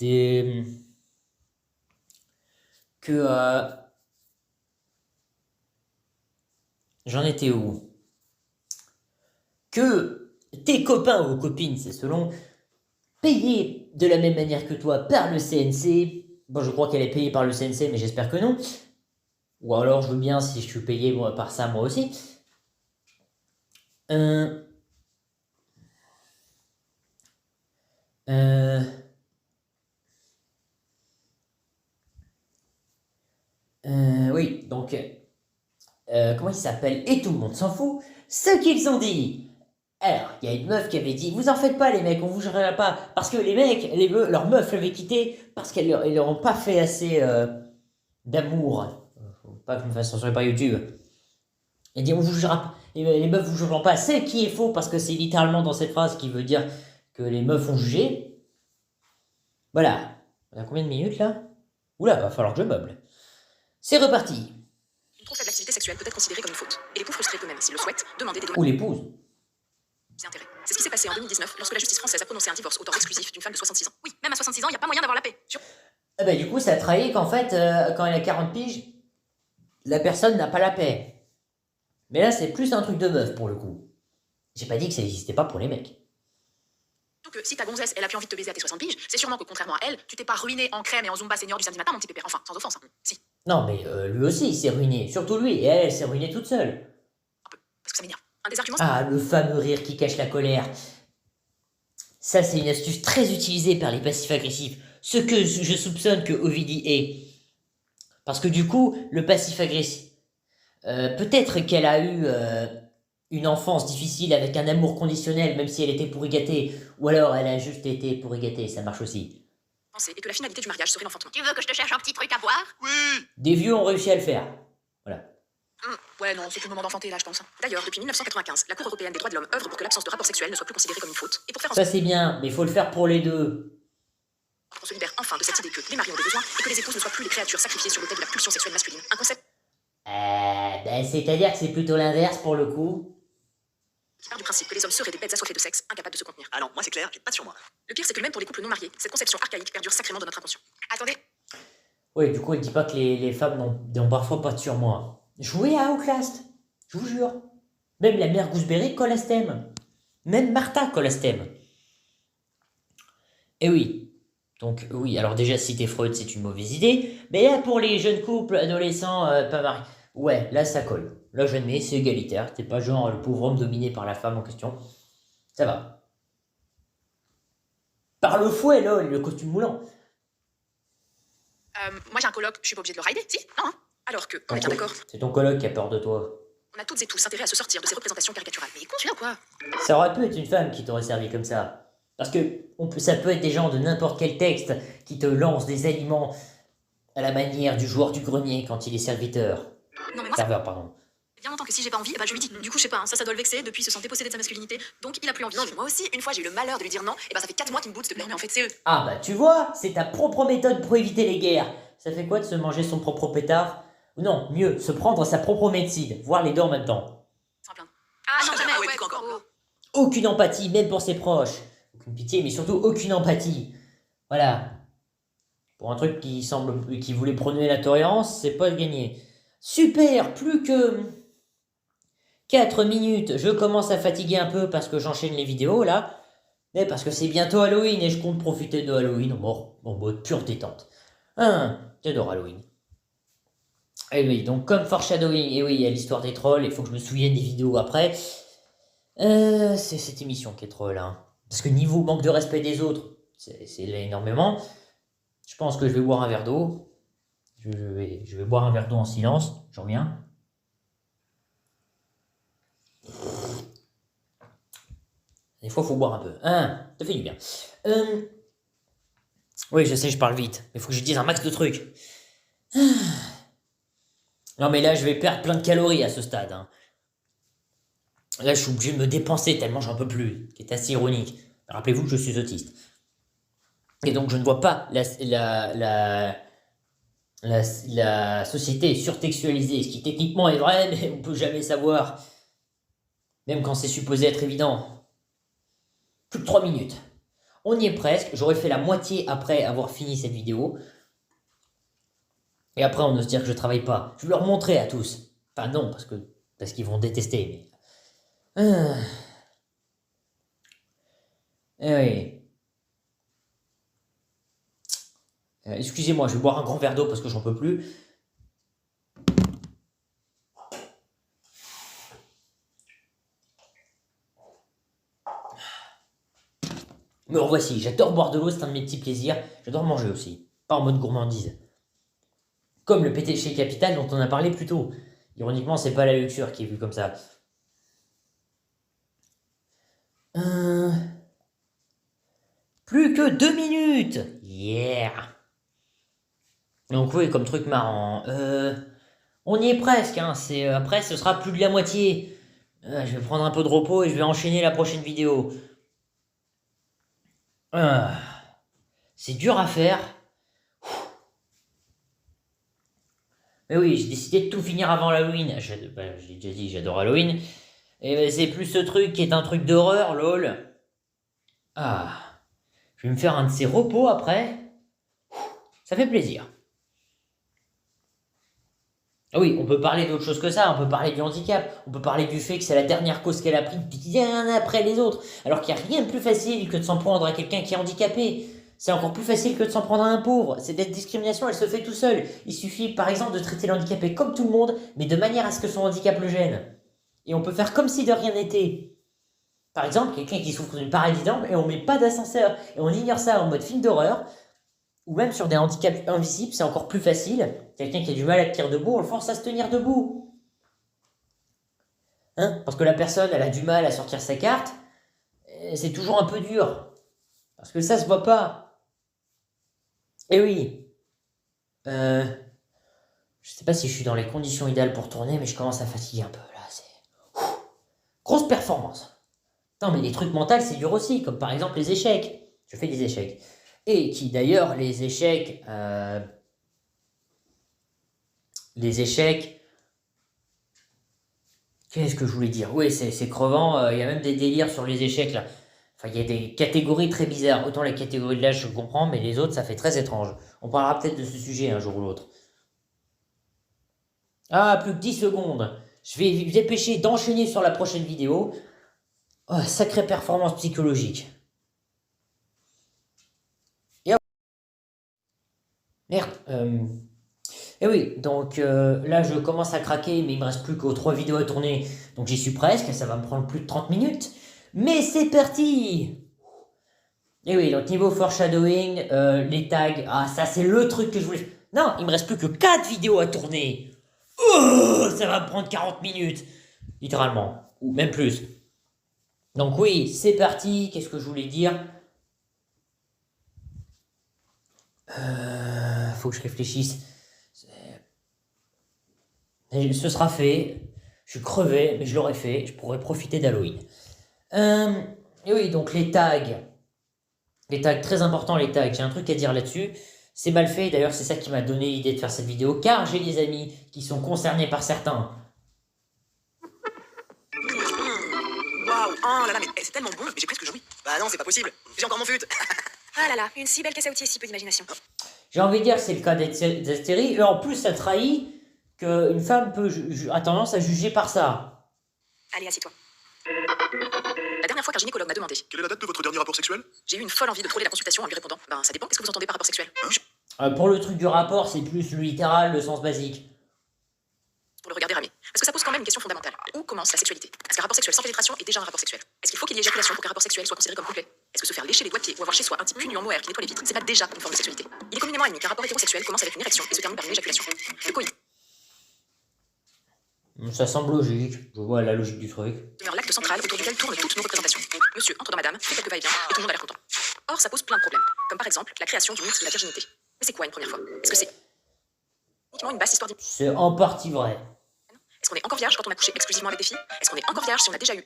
des... que... j'en étais où? Que tes copains ou copines, c'est selon, payés de la même manière que toi par le CNC. Bon, je crois qu'elle est payée par le CNC, mais j'espère que non. Ou alors, je veux bien si je suis payé moi, par ça, moi aussi. Euh... Euh... Oui, donc... comment il s'appelle? Et tout le monde s'en fout. Ce qu'ils ont dit. Alors, il y a une meuf qui avait dit, vous en faites pas les mecs, on vous gérera pas. Parce que les mecs, leurs meufs l'avaient quitté parce qu'elles leur ont pas fait assez d'amour. Faut pas que je me fasse censurer par YouTube. Elle dit, on vous jugera pas. Les meufs vous jugeront pas. C'est qui est faux parce que c'est littéralement dans cette phrase qui veut dire que les meufs ont jugé. Voilà. On a combien de minutes là? Oula, va falloir que je meuble. C'est reparti. Une trop faible activité sexuelle peut être considérée comme une faute. Et l'époux frustré peut même, s'il le souhaite, demander des Ou dommages l'épouse. et intérêts. C'est ce qui s'est passé en 2019 lorsque la justice française a prononcé un divorce au temps exclusif d'une femme de 66 ans. Oui, même à 66 ans, il n'y a pas moyen d'avoir la paix. Ah bah, du coup, ça a trahit qu'en fait, quand elle a 40 piges, la personne n'a pas la paix. Mais là, c'est plus un truc de meuf pour le coup. J'ai pas dit que ça n'existait pas pour les mecs. Donc, si ta gonzesse, elle a plus envie de te baiser à tes 60 piges, c'est sûrement que contrairement à elle, tu t'es pas ruiné en crème et en zumba senior du samedi matin, mon petit pépère. Enfin, sans offense, hein. Si, Non, mais lui aussi, il s'est ruiné. Surtout lui. Et elle s'est ruinée toute seule. parce que ça m'énerve. Un des arguments, Ah, le fameux rire qui cache la colère. Ça, c'est une astuce très utilisée par les passifs agressifs. Ce que je soupçonne que Ovidie est. Parce que du coup, le passif agressif... peut-être qu'elle a eu une enfance difficile avec un amour conditionnel, même si elle était pourri gâtée. Ou alors, elle a juste été pourri gâtée, ça marche aussi. et que la finalité du mariage serait l'enfantement. Tu veux que je te cherche un petit truc à boire? Oui. Des vieux ont réussi à le faire. Voilà. Ouais, non, c'est plus le moment d'enfanter là, je pense. D'ailleurs, depuis 1995, la Cour européenne des droits de l'homme œuvre pour que l'absence de rapport sexuel ne soit plus considérée comme une faute. Et pour faire en Ça sorte c'est bien, mais il faut le faire pour les deux. qu'on se libère enfin de cette idée que les maris ont des besoins et que les épouses ne soient plus les créatures sacrifiées sur l'autel de la pulsion sexuelle masculine. Un concept Ben, c'est-à-dire que c'est plutôt l'inverse pour le coup. qui part du principe que les hommes seraient des bêtes assoiffées de sexe, incapables de se contenir. Ah non, moi c'est clair, j'ai pas de sur moi. Le pire, c'est que même pour les couples non mariés, cette conception archaïque perdure sacrément dans notre inconscient. Attendez, Oui, du coup, elle dit pas que les femmes n'ont parfois pas de surmoi. Jouez à Outlast, je vous jure. Même la mère Gooseberry colle à ce thème. Même Martha colle à ce thème. Et oui. Donc, oui, alors déjà, citer Freud, c'est une mauvaise idée. Mais là, pour les jeunes couples, adolescents, pas mariés, ouais, là, ça colle. Là, j'admets, c'est égalitaire. C'est pas genre le pauvre homme dominé par la femme en question. Ça va. Par le fouet, lol, le costume moulant. moi j'ai un coloc, je suis pas obligée de le rider, si? Non, hein. Alors que, on est bien d'accord, C'est ton coloc qui a peur de toi. on a toutes et tous intérêt à se sortir de ces représentations caricaturales. Mais con, celui-là, quoi? Ça aurait pu être une femme qui t'aurait servi comme ça. Parce que ça peut être des gens de n'importe quel texte qui te lancent des aliments à la manière du joueur du grenier quand il est serviteur. Non, mais moi, ça Serveur, pardon. fait bien longtemps que si j'ai pas envie, je lui dis. Du coup, je sais pas, hein, ça doit le vexer, depuis il se sent dépossédé de sa masculinité, donc il a plus envie. Non, mais moi aussi, une fois j'ai eu le malheur de lui dire non, et ça fait 4 mois qu'il me boude, s'il te plaît. Non, mais en fait, c'est eux. Ah bah tu vois, c'est ta propre méthode pour éviter les guerres. Ça fait quoi de se manger son propre pétard? Ou non, mieux, se prendre sa propre médecine, voire les deux en même temps. Sans plaindre. Ah non, jamais, Ah ouais, ouais, encore. oh. Aucune empathie, même pour ses proches. Aucune pitié, mais surtout aucune empathie. Voilà. Pour un truc qui voulait prôner la tolérance, c'est pas gagné. Super, plus que 4 minutes. Je commence à fatiguer un peu parce que j'enchaîne les vidéos là. Mais parce que c'est bientôt Halloween et je compte profiter de Halloween en mode pure détente. J'adore Halloween. Et oui, donc comme foreshadowing, et oui, il y a l'histoire des trolls, il faut que je me souvienne des vidéos après. C'est cette émission qui est troll, hein. Parce que niveau manque de respect des autres, c'est là énormément. Je pense que je vais boire un verre d'eau. Je vais boire un verre d'eau en silence. J'en reviens. Des fois, il faut boire un peu. Ça fait du bien. Oui, je sais, je parle vite. Mais il faut que je dise un max de trucs. Non, mais là, je vais perdre plein de calories à ce stade, hein. Là, je suis obligé de me dépenser tellement j'en peux plus. Ce qui est assez ironique. Rappelez-vous que je suis autiste. Et donc, je ne vois pas la société surtextualisée. Ce qui techniquement est vrai, mais on peut jamais savoir. Même quand c'est supposé être évident. Plus de 3 minutes. On y est presque. J'aurais fait la moitié après avoir fini cette vidéo. Et après, on va se dire que je travaille pas. Je vais leur montrer à tous. Enfin, non, parce qu'ils vont détester. Mais... Eh oui. Excusez-moi, je vais boire un grand verre d'eau parce que j'en peux plus. Me revoici, j'adore boire de l'eau, c'est un de mes petits plaisirs. J'adore manger aussi, pas en mode gourmandise. Comme le PDG Capital dont on a parlé plus tôt. Ironiquement, c'est pas la luxure qui est vue comme ça. Plus que 2 minutes. Yeah. Donc oui, comme truc marrant. On y est presque, hein. Après, ce sera plus de la moitié. Je vais prendre un peu de repos et je vais enchaîner la prochaine vidéo. C'est dur à faire. Mais oui, j'ai décidé de tout finir avant l'Halloween. J'ai déjà dit, j'adore Halloween. Et ben, c'est plus ce truc qui est un truc d'horreur, lol. Je vais me faire un de ces repos après. Ça fait plaisir. Ah oui, on peut parler d'autre chose que ça, on peut parler du handicap, on peut parler du fait que c'est la dernière cause qu'elle a prise bien après les autres, alors qu'il n'y a rien de plus facile que de s'en prendre à quelqu'un qui est handicapé. C'est encore plus facile que de s'en prendre à un pauvre. Cette discrimination, elle se fait tout seul. Il suffit par exemple de traiter le handicapé comme tout le monde, mais de manière à ce que son handicap le gêne. Et on peut faire comme si de rien n'était. Par exemple, quelqu'un qui souffre d'une paralysie d'amble et on met pas d'ascenseur, et on ignore ça en mode film d'horreur, ou même sur des handicaps invisibles, c'est encore plus facile. Quelqu'un qui a du mal à tenir debout, on le force à se tenir debout. Hein? Parce que la personne, elle a du mal à sortir sa carte, c'est toujours un peu dur. Parce que ça se voit pas. Et oui. Je sais pas si je suis dans les conditions idéales pour tourner, mais je commence à fatiguer un peu, là. C'est... Grosse performance. Non, mais les trucs mentaux, c'est dur aussi, comme par exemple les échecs. Je fais des échecs. Et qui d'ailleurs, les échecs, qu'est-ce que je voulais dire? Oui, c'est crevant, il y a même des délires sur les échecs là. Enfin, il y a des catégories très bizarres. Autant les catégories de l'âge, je comprends, mais les autres, ça fait très étrange. On parlera peut-être de ce sujet un jour ou l'autre. Ah, plus que 10 secondes. Je vais me dépêcher d'enchaîner sur la prochaine vidéo. Oh, sacrée performance psychologique. Merde. Et oui, donc là je commence à craquer, mais il me reste plus que 3 vidéos à tourner. Donc j'y suis presque, ça va me prendre plus de 30 minutes. Mais c'est parti! Et oui, donc niveau foreshadowing, les tags, ça c'est le truc que je voulais... Non, il me reste plus que 4 vidéos à tourner. Oh, ça va me prendre 40 minutes. Littéralement, ou même plus. Donc oui, c'est parti, qu'est-ce que je voulais dire? Faut que je réfléchisse. Et ce sera fait. Je suis crevé, mais je l'aurai fait. Je pourrai profiter d'Halloween. Et oui, donc les tags. Les tags, très important les tags. J'ai un truc à dire là-dessus. C'est mal fait. D'ailleurs, c'est ça qui m'a donné l'idée de faire cette vidéo. Car j'ai des amis qui sont concernés par certains. Waouh, oh là là, mais c'est tellement bon, mais j'ai presque joui. Bah non, c'est pas possible. J'ai encore mon fut. Ah là là, une si belle caisse à outils et si peu d'imagination. J'ai envie de dire c'est le cas d'Astérie. Et en plus, ça trahit qu'une femme a tendance à juger par ça. Allez, assieds-toi. La dernière fois qu'un gynécologue m'a demandé, Quelle est la date de votre dernier rapport sexuel? j'ai eu une folle envie de troller la consultation en lui répondant, ben ça dépend, qu'est-ce que vous entendez par rapport sexuel? Pour le truc du rapport, c'est plus le littéral, le sens basique. Pour le regarder ramer. Parce que ça pose quand même une question fondamentale. Où commence la sexualité? Est-ce qu'un rapport sexuel sans pénétration est déjà un rapport sexuel? Est-ce qu'il faut qu'il y ait éjaculation pour qu'un rapport sexuel soit considéré comme complet? Est-ce que se faire lécher les doigts de pied ou avoir chez soi un type nu en mohair qui nettoie les vitres, c'est pas déjà une forme de sexualité? Il est communément admis qu'un rapport hétérosexuel commence avec une érection et se termine par une éjaculation. Le coït Ça semble logique. Je vois la logique du truc. demeure l'acte central autour duquel tournent toutes nos représentations. Monsieur entre dans madame, fait quelques va-et-vient et tout le monde a l'air content. Or, ça pose plein de problèmes. Comme par exemple la création du mythe de la virginité. Mais c'est quoi une première fois? Est-ce que c'est uniquement une basse histoire d'I... C'est en partie vrai. Est-ce qu'on est encore vierge quand on a couché exclusivement avec des filles? Est-ce qu'on est encore vierge si on a déjà eu?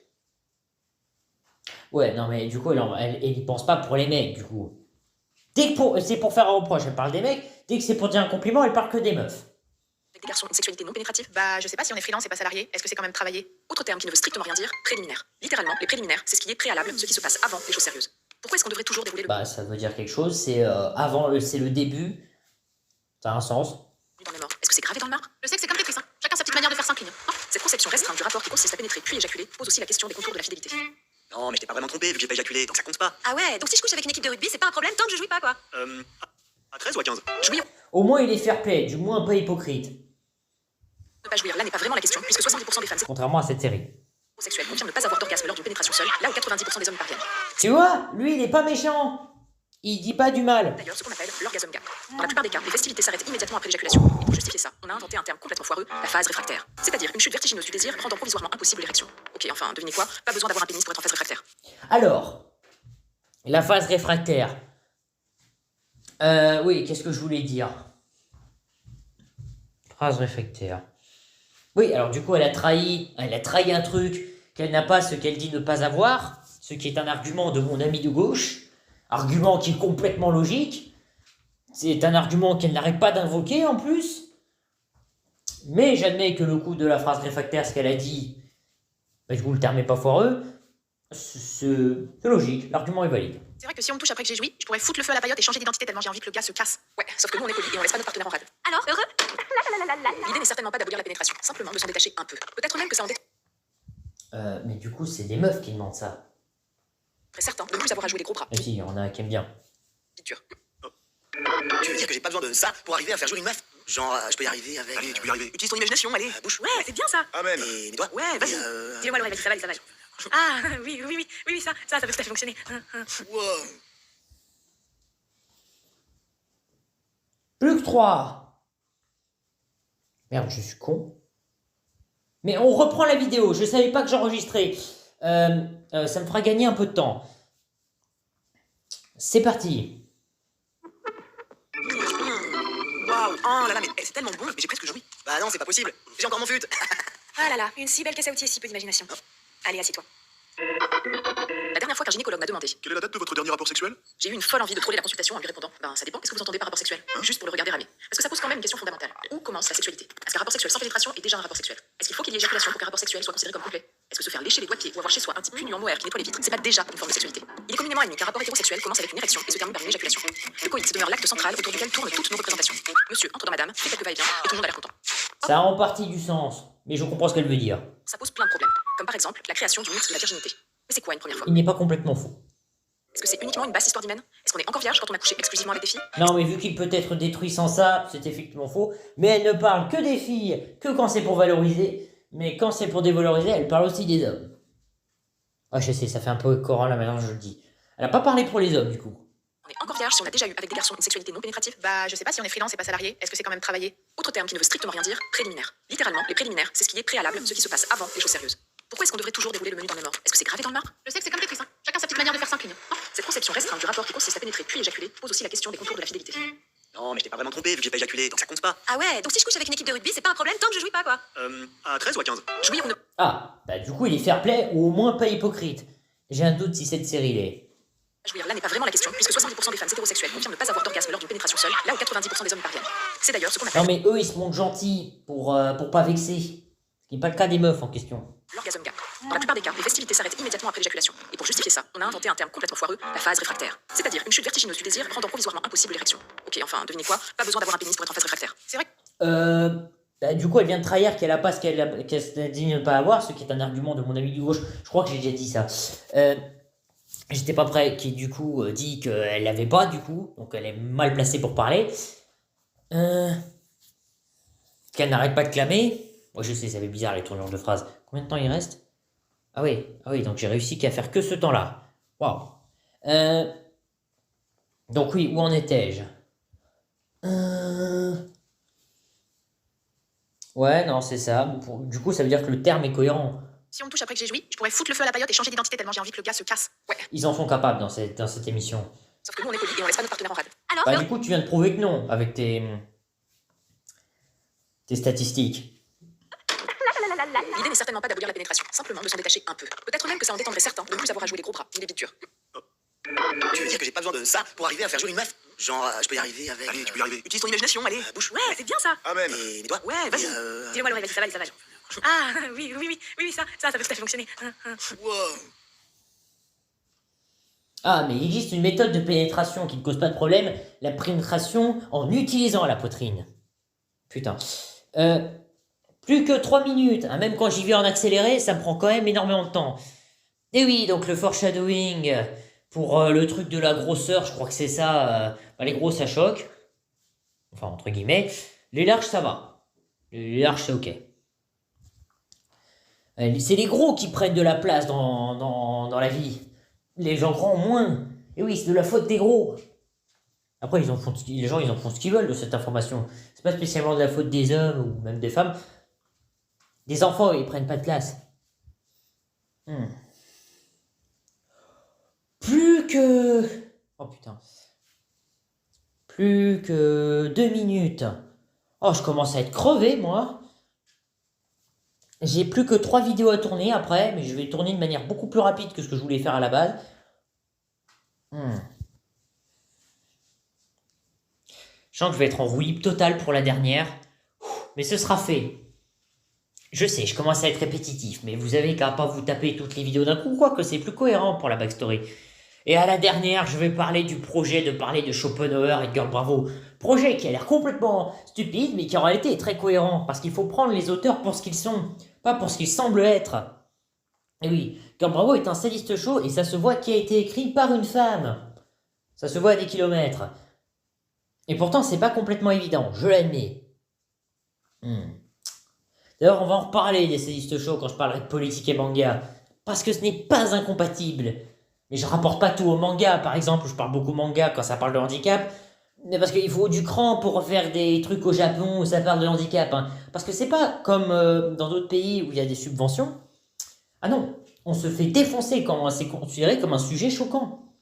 Ouais, non, mais du coup, elle y pense pas pour les mecs, du coup. Dès que c'est pour faire un reproche, elle parle des mecs. Dès que c'est pour dire un compliment, elle parle que des meufs. Avec des garçons, une sexualité non pénétrative? Bah, je sais pas si on est freelance et pas salarié. Est-ce que c'est quand même travailler? Autre terme qui ne veut strictement rien dire, préliminaire. Littéralement, les préliminaires, c'est ce qui est préalable, ce qui se passe avant les choses sérieuses. Pourquoi est-ce qu'on devrait toujours dérouler le Bah, ça veut dire quelque chose, c'est c'est le début. Ça a un sens. menu dans le mort? Est-ce que c'est gravé dans le marbre? Je sais que c'est comme Tetris, hein. Chacun sa petite manière de faire 5 lignes. Cette conception restreinte du rapport qui consiste à pénétrer puis éjaculer pose aussi la question des contours de la fidélité. Non, mais je t'ai pas vraiment trompé vu que j'ai pas éjaculé, donc ça compte pas. Ah ouais, donc si je couche avec une équipe de rugby, c'est pas un problème tant que je jouis pas, quoi. À 13 ou à 15? Jouir Au moins, il est fair play, du moins pas hypocrite. ou ne pas jouir, là n'est pas vraiment la question, puisque 70% des femmes Contrairement à cette série. hétérosexuelles confirment ne pas avoir d'orgasme lors d'une pénétration seule, là où 90% des hommes y parviennent. Tu vois, lui, il est pas méchant. Il dit pas du mal. D'ailleurs, ce qu'on appelle l'orgasme gap. Dans la plupart des cas, les festivités s'arrêtent immédiatement après l'éjaculation. Et pour justifier ça, on a inventé un terme complètement foireux, la phase réfractaire. C'est-à-dire une chute vertigineuse du désir rendant provisoirement impossible l'érection. Ok, enfin, devinez quoi? Pas besoin d'avoir un pénis pour être en phase réfractaire. Alors, la phase réfractaire. Oui, qu'est-ce que je voulais dire? Phase réfractaire. Oui, alors du coup, elle a trahi un truc qu'elle n'a pas, ce qu'elle dit ne pas avoir, ce qui est un argument de mon ami de gauche, argument qui est complètement logique. C'est un argument qu'elle n'arrête pas d'invoquer en plus. Mais j'admets que le coup de la phrase réfractaire, ce qu'elle a dit, bah, du coup, le terme n'est pas foireux. C'est logique, l'argument est valide. C'est vrai que si on me touche après que j'ai joui, je pourrais foutre le feu à la paillote et changer d'identité tellement j'ai envie que le gars se casse. Ouais, sauf que nous on est polis et on laisse pas notre partenaire en rade. Alors, heureux? L'idée n'est certainement pas d'abolir la pénétration, simplement de s'en détacher un peu. Peut-être même que ça en détruirait Mais du coup, c'est des meufs qui demandent ça. certains de ne plus avoir à jouer les gros bras. Mais si, il y en a qui aiment bien. Vite dur. Tu veux dire que j'ai pas besoin de ça pour arriver à faire jouer une meuf? Genre, je peux y arriver avec. Allez, tu peux y arriver. Utilise ton imagination, allez. Bouche. Ouais, c'est bien ça. Amen. Et mes doigts. Ouais, vas-y. Dis-le-moi l'oreille, vas-y, ça va aller, ça va aller. Ah, oui, ça peut tout à fait fonctionner. Wow. Plus que 3. Merde, je suis con. Mais on reprend la vidéo, je savais pas que j'enregistrais. Ça me fera gagner un peu de temps. C'est parti. Waouh. Oh là là, mais c'est tellement bon, mais j'ai presque joui. Bah non, c'est pas possible. J'ai encore mon fut. Ah là là, une si belle caisse à outils et si peu d'imagination. Allez, assis-toi. La dernière fois qu'un gynécologue m'a demandé, Quelle est la date de votre dernier rapport sexuel? j'ai eu une folle envie de troller la consultation en lui répondant, ben ça dépend, qu'est-ce que vous entendez par rapport sexuel? Juste pour le regarder ramer. Parce que ça pose quand même une question fondamentale. Où commence la sexualité? Est-ce qu'un rapport sexuel sans pénétration est déjà un rapport sexuel? Est-ce qu'il faut qu'il y ait éjaculation pour qu'un rapport sexuel soit considéré comme complet? Est-ce que se faire lécher les doigts de pied ou avoir chez soi un type puant mohair qui nettoie les vitres, c'est pas déjà une forme de sexualité? Il est communément admis qu'un rapport hétérosexuel commence avec une érection et se termine par une éjaculation. Le coït demeure l'acte central autour duquel tournent toutes nos représentations. Monsieur entre dans madame, fait quelques va-et-vient et tout le monde a l'air content. Ça a en partie du sens, mais je comprends ce qu'elle veut dire. Ça pose plein de problèmes, comme par exemple la création du mythe de la virginité. Mais c'est quoi une première fois? Il n'est pas complètement faux. Est-ce que c'est uniquement une basse histoire d'hymen? Est-ce qu'on est encore vierge quand on a couché exclusivement avec des filles? Non, mais vu qu'il peut être détruit sans ça, c'est effectivement faux. Mais elle ne parle que des filles, que quand c'est pour valoriser. Mais quand c'est pour dévaloriser, elle parle aussi des hommes. Ah, je sais, ça fait un peu écœurant là maintenant, je le dis. Elle n'a pas parlé pour les hommes, du coup. On est encore vierge si on a déjà eu avec des garçons une sexualité non pénétrative? Bah, je sais pas si on est freelance et pas salarié. Est-ce que c'est quand même travaillé? Autre terme qui ne veut strictement rien dire, préliminaire. Littéralement, les préliminaires, c'est ce qui est préalable, ce qui se passe avant les choses sérieuses. Pourquoi est-ce qu'on devrait toujours dérouler le menu dans le mort? Est-ce que c'est gravé dans le marbre? Je sais que c'est comme Tetris, hein. Chacun sa petite manière de faire 5 lignes. Cette conception restreinte du rapport qui consiste à pénétrer puis éjaculer pose aussi la question des contours de la fidélité. Non, mais je t'ai pas vraiment trompé vu que j'ai pas éjaculé, donc ça compte pas. Ah ouais, donc si je couche avec une équipe de rugby, c'est pas un problème tant que je jouis pas, quoi. À 13 ou à 15? Jouir ou ne Ah, bah du coup, il est fair play ou au moins pas hypocrite. J'ai un doute si cette série l'est. jouir, là n'est pas vraiment la question, puisque 70% des femmes hétérosexuelles confirment ne pas avoir d'orgasme lors d'une pénétration seule, là où 90% des hommes y parviennent. C'est d'ailleurs ce qu'on appelle Non, mais eux, ils se montrent gentils pour pas vexer. Ce qui n'est pas le cas des meufs en question. l'orgasme gap. Dans la plupart des cas, les festivités s'arrêtent immédiatement après l'éjaculation. Et pour justifier ça, on a inventé un terme complètement foireux, la phase réfractaire. C'est-à-dire une chute vertigineuse du désir rendant provisoirement impossible l'érection. Ok, enfin, devinez quoi? Pas besoin d'avoir un pénis pour être en phase réfractaire. C'est vrai que Bah, du coup, elle vient de trahir qu'elle a pas ce qu'elle a dit ne pas avoir, ce qui est un argument de mon ami du gauche. Je crois que j'ai déjà dit ça. J'étais pas prêt, qui du coup dit qu'elle l'avait pas, du coup, donc elle est mal placée pour parler. Qu'elle n'arrête pas de clamer. Moi, je sais, ça fait bizarre les tournures de phrases. Combien de temps il reste? Ah oui, donc j'ai réussi qu'à faire que ce temps-là. Waouh. Donc oui, où en étais-je? Ouais, non, c'est ça. Du coup, ça veut dire que le terme est cohérent. si on me touche après que j'ai joui, je pourrais foutre le feu à la paillote et changer d'identité tellement j'ai envie que le gars se casse. Ouais. Ils en sont capables dans cette émission. Sauf que nous on est polis et on laisse pas notre partenaire en rade. Alors, Bah, du coup, tu viens de prouver que non, avec tes statistiques. L'idée n'est certainement pas d'abolir la pénétration, simplement de s'en détacher un peu. Peut-être même que ça en détendrait certains de ne plus avoir à jouer les gros bras, ni les bites dures. Tu veux dire que j'ai pas besoin de ça pour arriver à faire jouer une meuf? Genre, je peux y arriver avec. Allez, tu peux y arriver. Utilise ton imagination, allez. Bouche. Ouais, c'est bien ça. Amen. Et mes doigts. Ouais, vas-y. Dis-le-moi l'oreille, vas-y, ça va aller, ça va aller. Ah, oui, ça peut tout à fait fonctionner. Wow. Ah, mais il existe une méthode de pénétration qui ne cause pas de problème, la pénétration en utilisant la poitrine. Putain. Plus que 3 minutes, hein, même quand j'y vais en accéléré, ça me prend quand même énormément de temps. Et oui, donc le foreshadowing pour le truc de la grosseur, je crois que c'est ça. Les gros, ça choque. Enfin, entre guillemets. Les larges, ça va. Les larges, c'est ok. C'est les gros qui prennent de la place dans la vie. Les gens grands, moins. Et oui, c'est de la faute des gros. Après, les gens, ils en font ce qu'ils veulent de cette information. C'est pas spécialement de la faute des hommes ou même des femmes. Des enfants, ils prennent pas de place. Plus que... Oh putain. Plus que 2 minutes. Oh, je commence à être crevé, moi. J'ai plus que 3 vidéos à tourner après, mais je vais tourner de manière beaucoup plus rapide que ce que je voulais faire à la base. Je sens que je vais être en roue libre totale pour la dernière. Mais ce sera fait. Je sais, je commence à être répétitif, mais vous avez qu'à pas vous taper toutes les vidéos d'un coup, quoique c'est plus cohérent pour la backstory. Et à la dernière, je vais parler du projet de parler de Schopenhauer et de Girl Bravo. Projet qui a l'air complètement stupide, mais qui en réalité est très cohérent, parce qu'il faut prendre les auteurs pour ce qu'ils sont, pas pour ce qu'ils semblent être. Et oui, Girl Bravo est un sadiste show, et ça se voit qu'il a été écrit par une femme. Ça se voit à des kilomètres. Et pourtant, c'est pas complètement évident, je l'admets. D'ailleurs, on va en reparler des sadistes shows quand je parlerai de politique et manga, parce que ce n'est pas incompatible. Mais je rapporte pas tout au manga, par exemple, je parle beaucoup manga quand ça parle de handicap, mais parce qu'il faut du cran pour faire des trucs au Japon où ça parle de handicap. Hein. Parce que c'est pas comme dans d'autres pays où il y a des subventions. Ah non, on se fait défoncer quand c'est considéré comme un sujet choquant.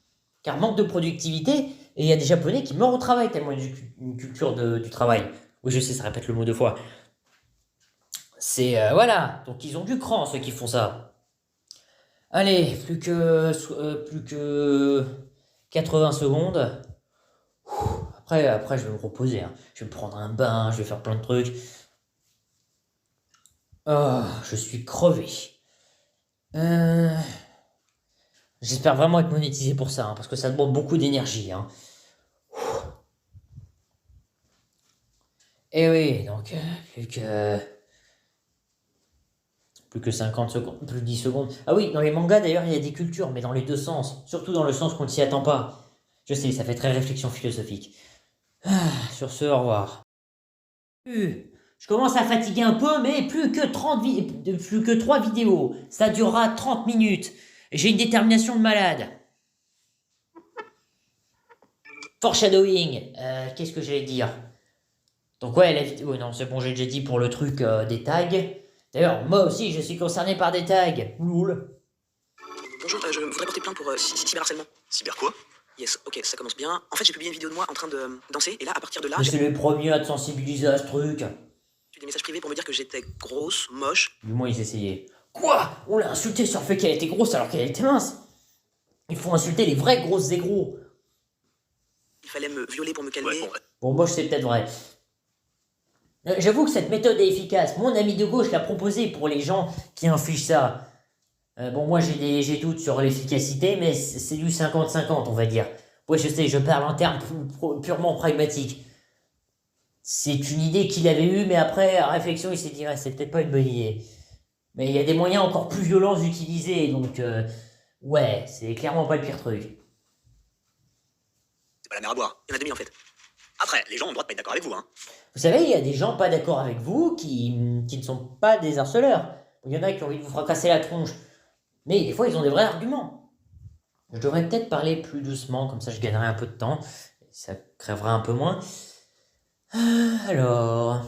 Car manque de productivité, et il y a des Japonais qui meurent au travail tellement il y a une culture du travail. Oui, je sais, ça répète le mot 2 fois. C'est, voilà, donc ils ont du cran, ceux qui font ça. Allez, plus que 80 secondes. Après, je vais me reposer. Hein. Je vais me prendre un bain, je vais faire plein de trucs. Oh, je suis crevé. J'espère vraiment être monétisé pour ça, hein, parce que ça demande beaucoup d'énergie. Hein. Et oui, donc, plus que 50 secondes, plus de 10 secondes. Ah oui, dans les mangas d'ailleurs, il y a des cultures, mais dans les deux sens. Surtout dans le sens qu'on ne s'y attend pas. Je sais, ça fait très réflexion philosophique. Sur ce, au revoir. Je commence à fatiguer un peu, mais plus que 3 vidéos. Ça durera 30 minutes. J'ai une détermination de malade. Foreshadowing. Qu'est-ce que j'allais dire? Donc ouais, la vidéo... non, c'est bon, j'ai déjà dit pour le truc des tags. D'ailleurs, moi aussi, je suis concerné par des tags. Loul. Bonjour, je voudrais porter plainte pour cyberharcèlement. Cyber quoi? Yes, ok, ça commence bien. En fait, j'ai publié une vidéo de moi en train de danser, et là, à partir de là, Mais j'ai c'est le premier à te sensibiliser à ce truc. eu des messages privés pour me dire que j'étais grosse, moche. Du moins, ils essayaient. Quoi? On l'a insulté sur le fait qu'elle était grosse alors qu'elle était mince. Il faut insulter les vrais grosses et gros. Il fallait me violer pour me calmer. Ouais, bon, Bon, moi, c'est peut-être vrai. J'avoue que cette méthode est efficace. Mon ami de gauche l'a proposé pour les gens qui infligent ça. Bon, moi, j'ai des doutes sur l'efficacité, mais c'est du 50-50, on va dire. Ouais, je sais, je parle en termes purement pragmatiques. C'est une idée qu'il avait eue, mais après, à réflexion, il s'est dit, ouais, c'est peut-être pas une bonne idée. Mais il y a des moyens encore plus violents d'utiliser, donc, ouais, c'est clairement pas le pire truc. c'est pas la mer à boire. Il y en a 2000 en fait. Après, les gens ont le droit de pas être d'accord avec vous, hein. Vous savez, il y a des gens pas d'accord avec vous qui ne sont pas des harceleurs. Il y en a qui ont envie de vous fracasser la tronche. Mais des fois, ils ont des vrais arguments. Je devrais peut-être parler plus doucement, comme ça je gagnerai un peu de temps. Ça crèvera un peu moins. Alors...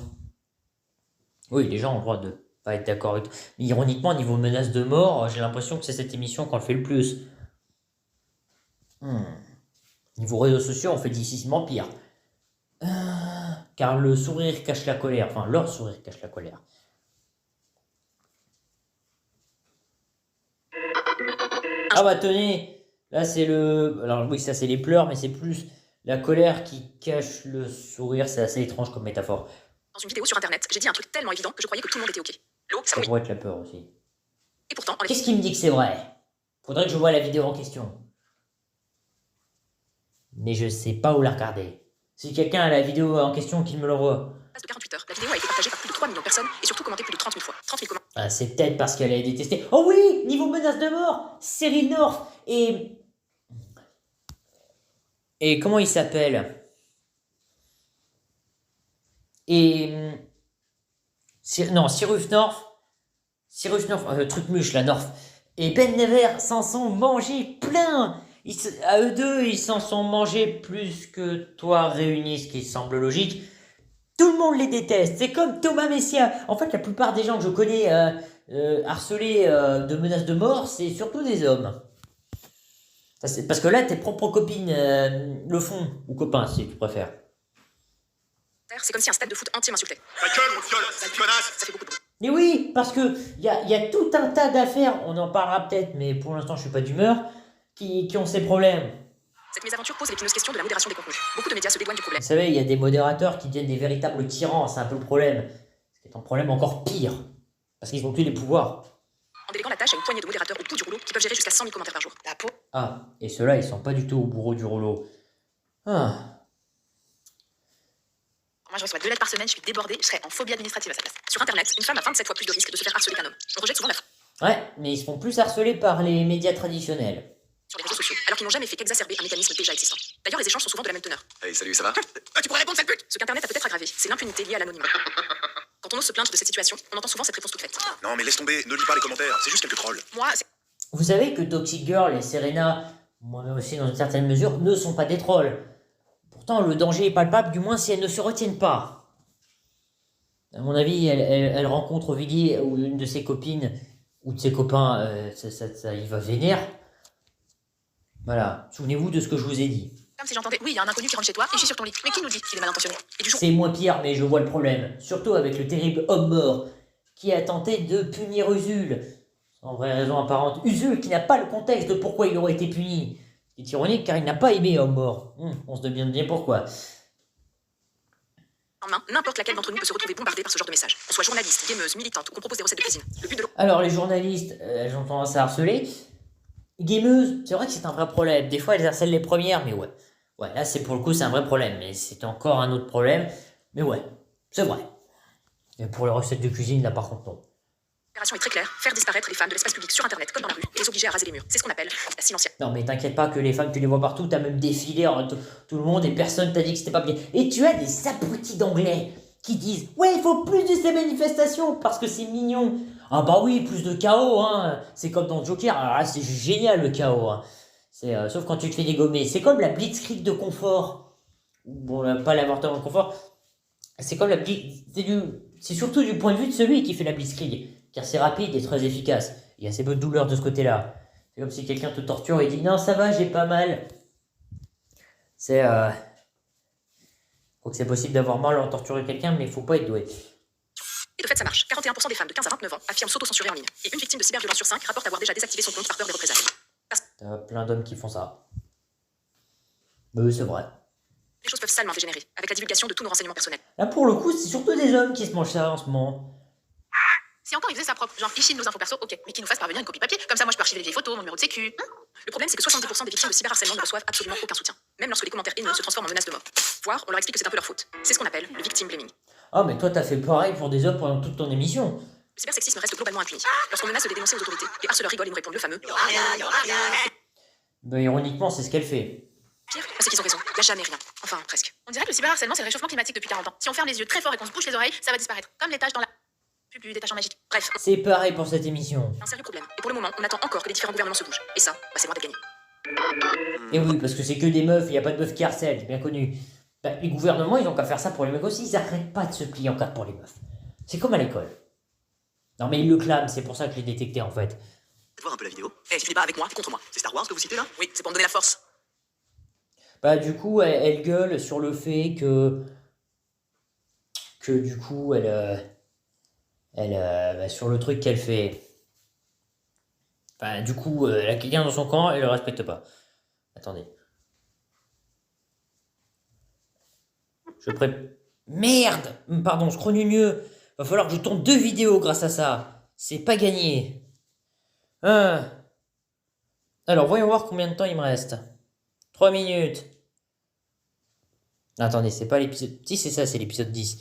Oui, les gens ont le droit de pas être d'accord avec toi. Mais ironiquement, niveau menace de mort, j'ai l'impression que c'est cette émission qu'on le fait le plus. Niveau réseaux sociaux, on fait difficilement pire. Car le sourire cache la colère. Enfin, leur sourire cache la colère. Ah bah tenez, là c'est le... Alors oui, ça c'est les pleurs, mais c'est plus la colère qui cache le sourire. C'est assez étrange comme métaphore. Dans une vidéo sur internet, j'ai dit un truc tellement évident que je croyais que tout le monde était ok. L'eau, ça Ça oui. pourrait être la peur aussi. Et pourtant, Qu'est-ce qui me dit que c'est vrai? Faudrait que je voie la vidéo en question. Mais je sais pas où la regarder. Si quelqu'un a la vidéo en question, qu'il me l'envoie. Passe de 48 heures. La vidéo a été partagée par plus de 3 millions de personnes et surtout commentée plus de 30 000 fois. 30 000 commentaires. Ah, c'est peut-être parce qu'elle a détesté. Oh oui, niveau menace de mort, Cyril North et comment il s'appelle? Non, Cyrus North. Truc muche, la North. Et Ben Never s'en sont mangés plein. À eux deux, ils s'en sont mangés plus que toi réunis, ce qui semble logique. Tout le monde les déteste. C'est comme Thomas Messia. En fait, la plupart des gens que je connais harcelés de menaces de mort, c'est surtout des hommes. Parce que là, tes propres copines le font. Ou copains, si tu préfères. C'est comme si un stade de foot entier m'insultait. Ta gueule, mon fiole, sale connasse. Ça fait beaucoup de bruit. Mais oui, parce que y a tout un tas d'affaires, on en parlera peut-être, mais pour l'instant, je suis pas d'humeur, qui ont ces problèmes. Cette mésaventure pose l'épineuse question de la modération des contenus. Beaucoup de médias se dédouanent du problème. Vous savez, il y a des modérateurs qui deviennent des véritables tyrans, c'est un peu le problème. Ce qui est un problème encore pire. Parce qu'ils ont plus les pouvoirs. En déléguant la tâche à une poignée de modérateurs au bout du rouleau qui peuvent gérer jusqu'à 100 000 commentaires par jour. La peau. Ah, et ceux-là, ils sont pas du tout au bourreau du rouleau. Ah. Moi, je reçois 2 lettres par semaine, je suis débordée, je serais en phobie administrative à sa place. Sur Internet, une femme a 27 fois plus de risques de se faire harceler qu'un homme. On rejette souvent la faute Ouais, mais ils se font plus harceler par les médias traditionnels. sur les réseaux sociaux, alors qu'ils n'ont jamais fait qu'exacerber un mécanisme déjà existant. D'ailleurs, les échanges sont souvent de la même teneur. Hey, salut, ça va? Tu pourrais répondre, sale pute. Ce qu'Internet a peut-être aggravé, c'est l'impunité liée à l'anonymat. Quand on ose se plaindre de cette situation, on entend souvent cette réponse toute faite. Non, mais laisse tomber, ne lis pas les commentaires, c'est juste quelques trolls. Moi, c'est... Vous savez que Toxic Girl et Serena, moi aussi dans une certaine mesure, ne sont pas des trolls. Pourtant, le danger est palpable, du moins si elles ne se retiennent pas. À mon avis, elle rencontre Viggy ou une de ses copines ou de ses copains, ça y va vénère. Voilà, souvenez-vous de ce que je vous ai dit. comme si j'entendais, oui, il y a un inconnu qui rentre chez toi et je suis sur ton lit. Mais qui nous dit qu'il est mal intentionné? Et du jour... C'est moins pire, mais je vois le problème. Surtout avec le terrible homme mort qui a tenté de punir Usul. Sans vraie raison apparente. Usul qui n'a pas le contexte de pourquoi il aurait été puni. C'est ironique car il n'a pas aimé homme mort. On se demande bien pourquoi. En main, n'importe laquelle d'entre nous peut se retrouver bombardée par ce genre de message. Qu'on soit journaliste, gameuse, militante ou qu'on propose des recettes de cuisine. Le but de Alors les journalistes, elles ont tendance à harceler. Gameuses, c'est vrai que c'est un vrai problème. Des fois elles harcèlent les premières, mais ouais. Ouais, là c'est pour le coup c'est un vrai problème. Mais c'est encore un autre problème. Mais ouais, c'est vrai. Et pour les recettes de cuisine, là par contre non. l'opération est très claire, faire disparaître les femmes de l'espace public sur internet comme dans la rue et les obliger à raser les murs. C'est ce qu'on appelle la silenciette. Non mais t'inquiète pas que les femmes tu les vois partout, t'as même défilé tout le monde et personne t'a dit que c'était pas bien. Et tu as des abrutis d'anglais qui disent ouais il faut plus de ces manifestations parce que c'est mignon. Ah bah oui plus de chaos hein, c'est comme dans Joker, alors là c'est génial le chaos hein. C'est, sauf quand tu te fais dégommer, c'est comme la blitzkrieg de confort. Bon pas l'avortement de confort, c'est comme la blitzkrieg, c'est surtout du point de vue de celui qui fait la blitzkrieg. Car c'est rapide et très efficace. Il y a assez peu de douleur de ce côté-là. C'est comme si quelqu'un te torture et dit non ça va j'ai pas mal. C'est je crois que c'est possible d'avoir mal en torturer quelqu'un mais il faut pas être doué. Et de fait ça marche. 41% des femmes de 15 à 29 ans affirment s'auto-censurer en ligne. Et une victime de cyberviolence sur 5 rapporte avoir déjà désactivé son compte par peur des représailles. T'as plein d'hommes qui font ça. Mais c'est vrai. Les choses peuvent salement dégénérer avec la divulgation de tous nos renseignements personnels. Là pour le coup c'est surtout des hommes qui se mangent ça en ce moment. Si encore il faisait ça propre, genre il chine nos infos perso, ok, mais qu'il nous fasse parvenir une copie papier, comme ça moi je peux archiver les vieilles photos, mon numéro de sécu. Le problème c'est que 70% des victimes de cyberharcèlement ne reçoivent absolument aucun soutien, même lorsque les commentaires haineux se transforment en menaces de mort. Voire on leur explique que c'est un peu leur faute. C'est ce qu'on appelle le victim blaming. Ah mais toi t'as fait pareil pour des hommes pendant toute ton émission. Le cybersexisme reste globalement impuni. Lorsqu'on menace de les dénoncer aux autorités, les harceleurs rigolent et nous répondent le fameux. Ben ironiquement c'est ce qu'elle fait. Pire, c'est qu'ils ont raison, y a jamais rien. Enfin, presque. On dirait que le cyberharcèlement c'est le réchauffement climatique depuis 40 ans. Si on ferme les yeux très fort et qu'on se bouche les oreilles, ça va disparaître. Comme les taches dans la... Plus des taches en magique. Bref, C'est pareil pour cette émission. un sérieux problème. Et pour le moment, on attend encore que les différents gouvernements se bougent. Et ça, bah, c'est loin d'être gagné. Et oui parce que c'est que des meufs, il n'y a pas de meufs qui harcèlent, c'est bien connu. Ben, les gouvernements ils ont qu'à faire ça pour les mecs aussi, ils arrêtent pas de se plier en quatre pour les meufs. C'est comme à l'école. Non mais ils le clament, c'est pour ça que je l'ai détecté en fait. Faites voir un peu la vidéo. Eh, tu dis pas avec moi, t'es contre moi. C'est Star Wars que vous citez là? Oui, c'est pour me donner la force. Bah du coup elle gueule sur le fait que du coup bah, sur le truc qu'elle fait. Enfin du coup elle a quelqu'un dans son camp et elle le respecte pas. Attendez. Merde. Pardon, je crois mieux. Va falloir que je tourne 2 vidéos grâce à ça. C'est pas gagné. Alors voyons voir combien de temps il me reste. 3 minutes. Attendez, c'est pas l'épisode... Si, c'est ça, c'est l'épisode 10.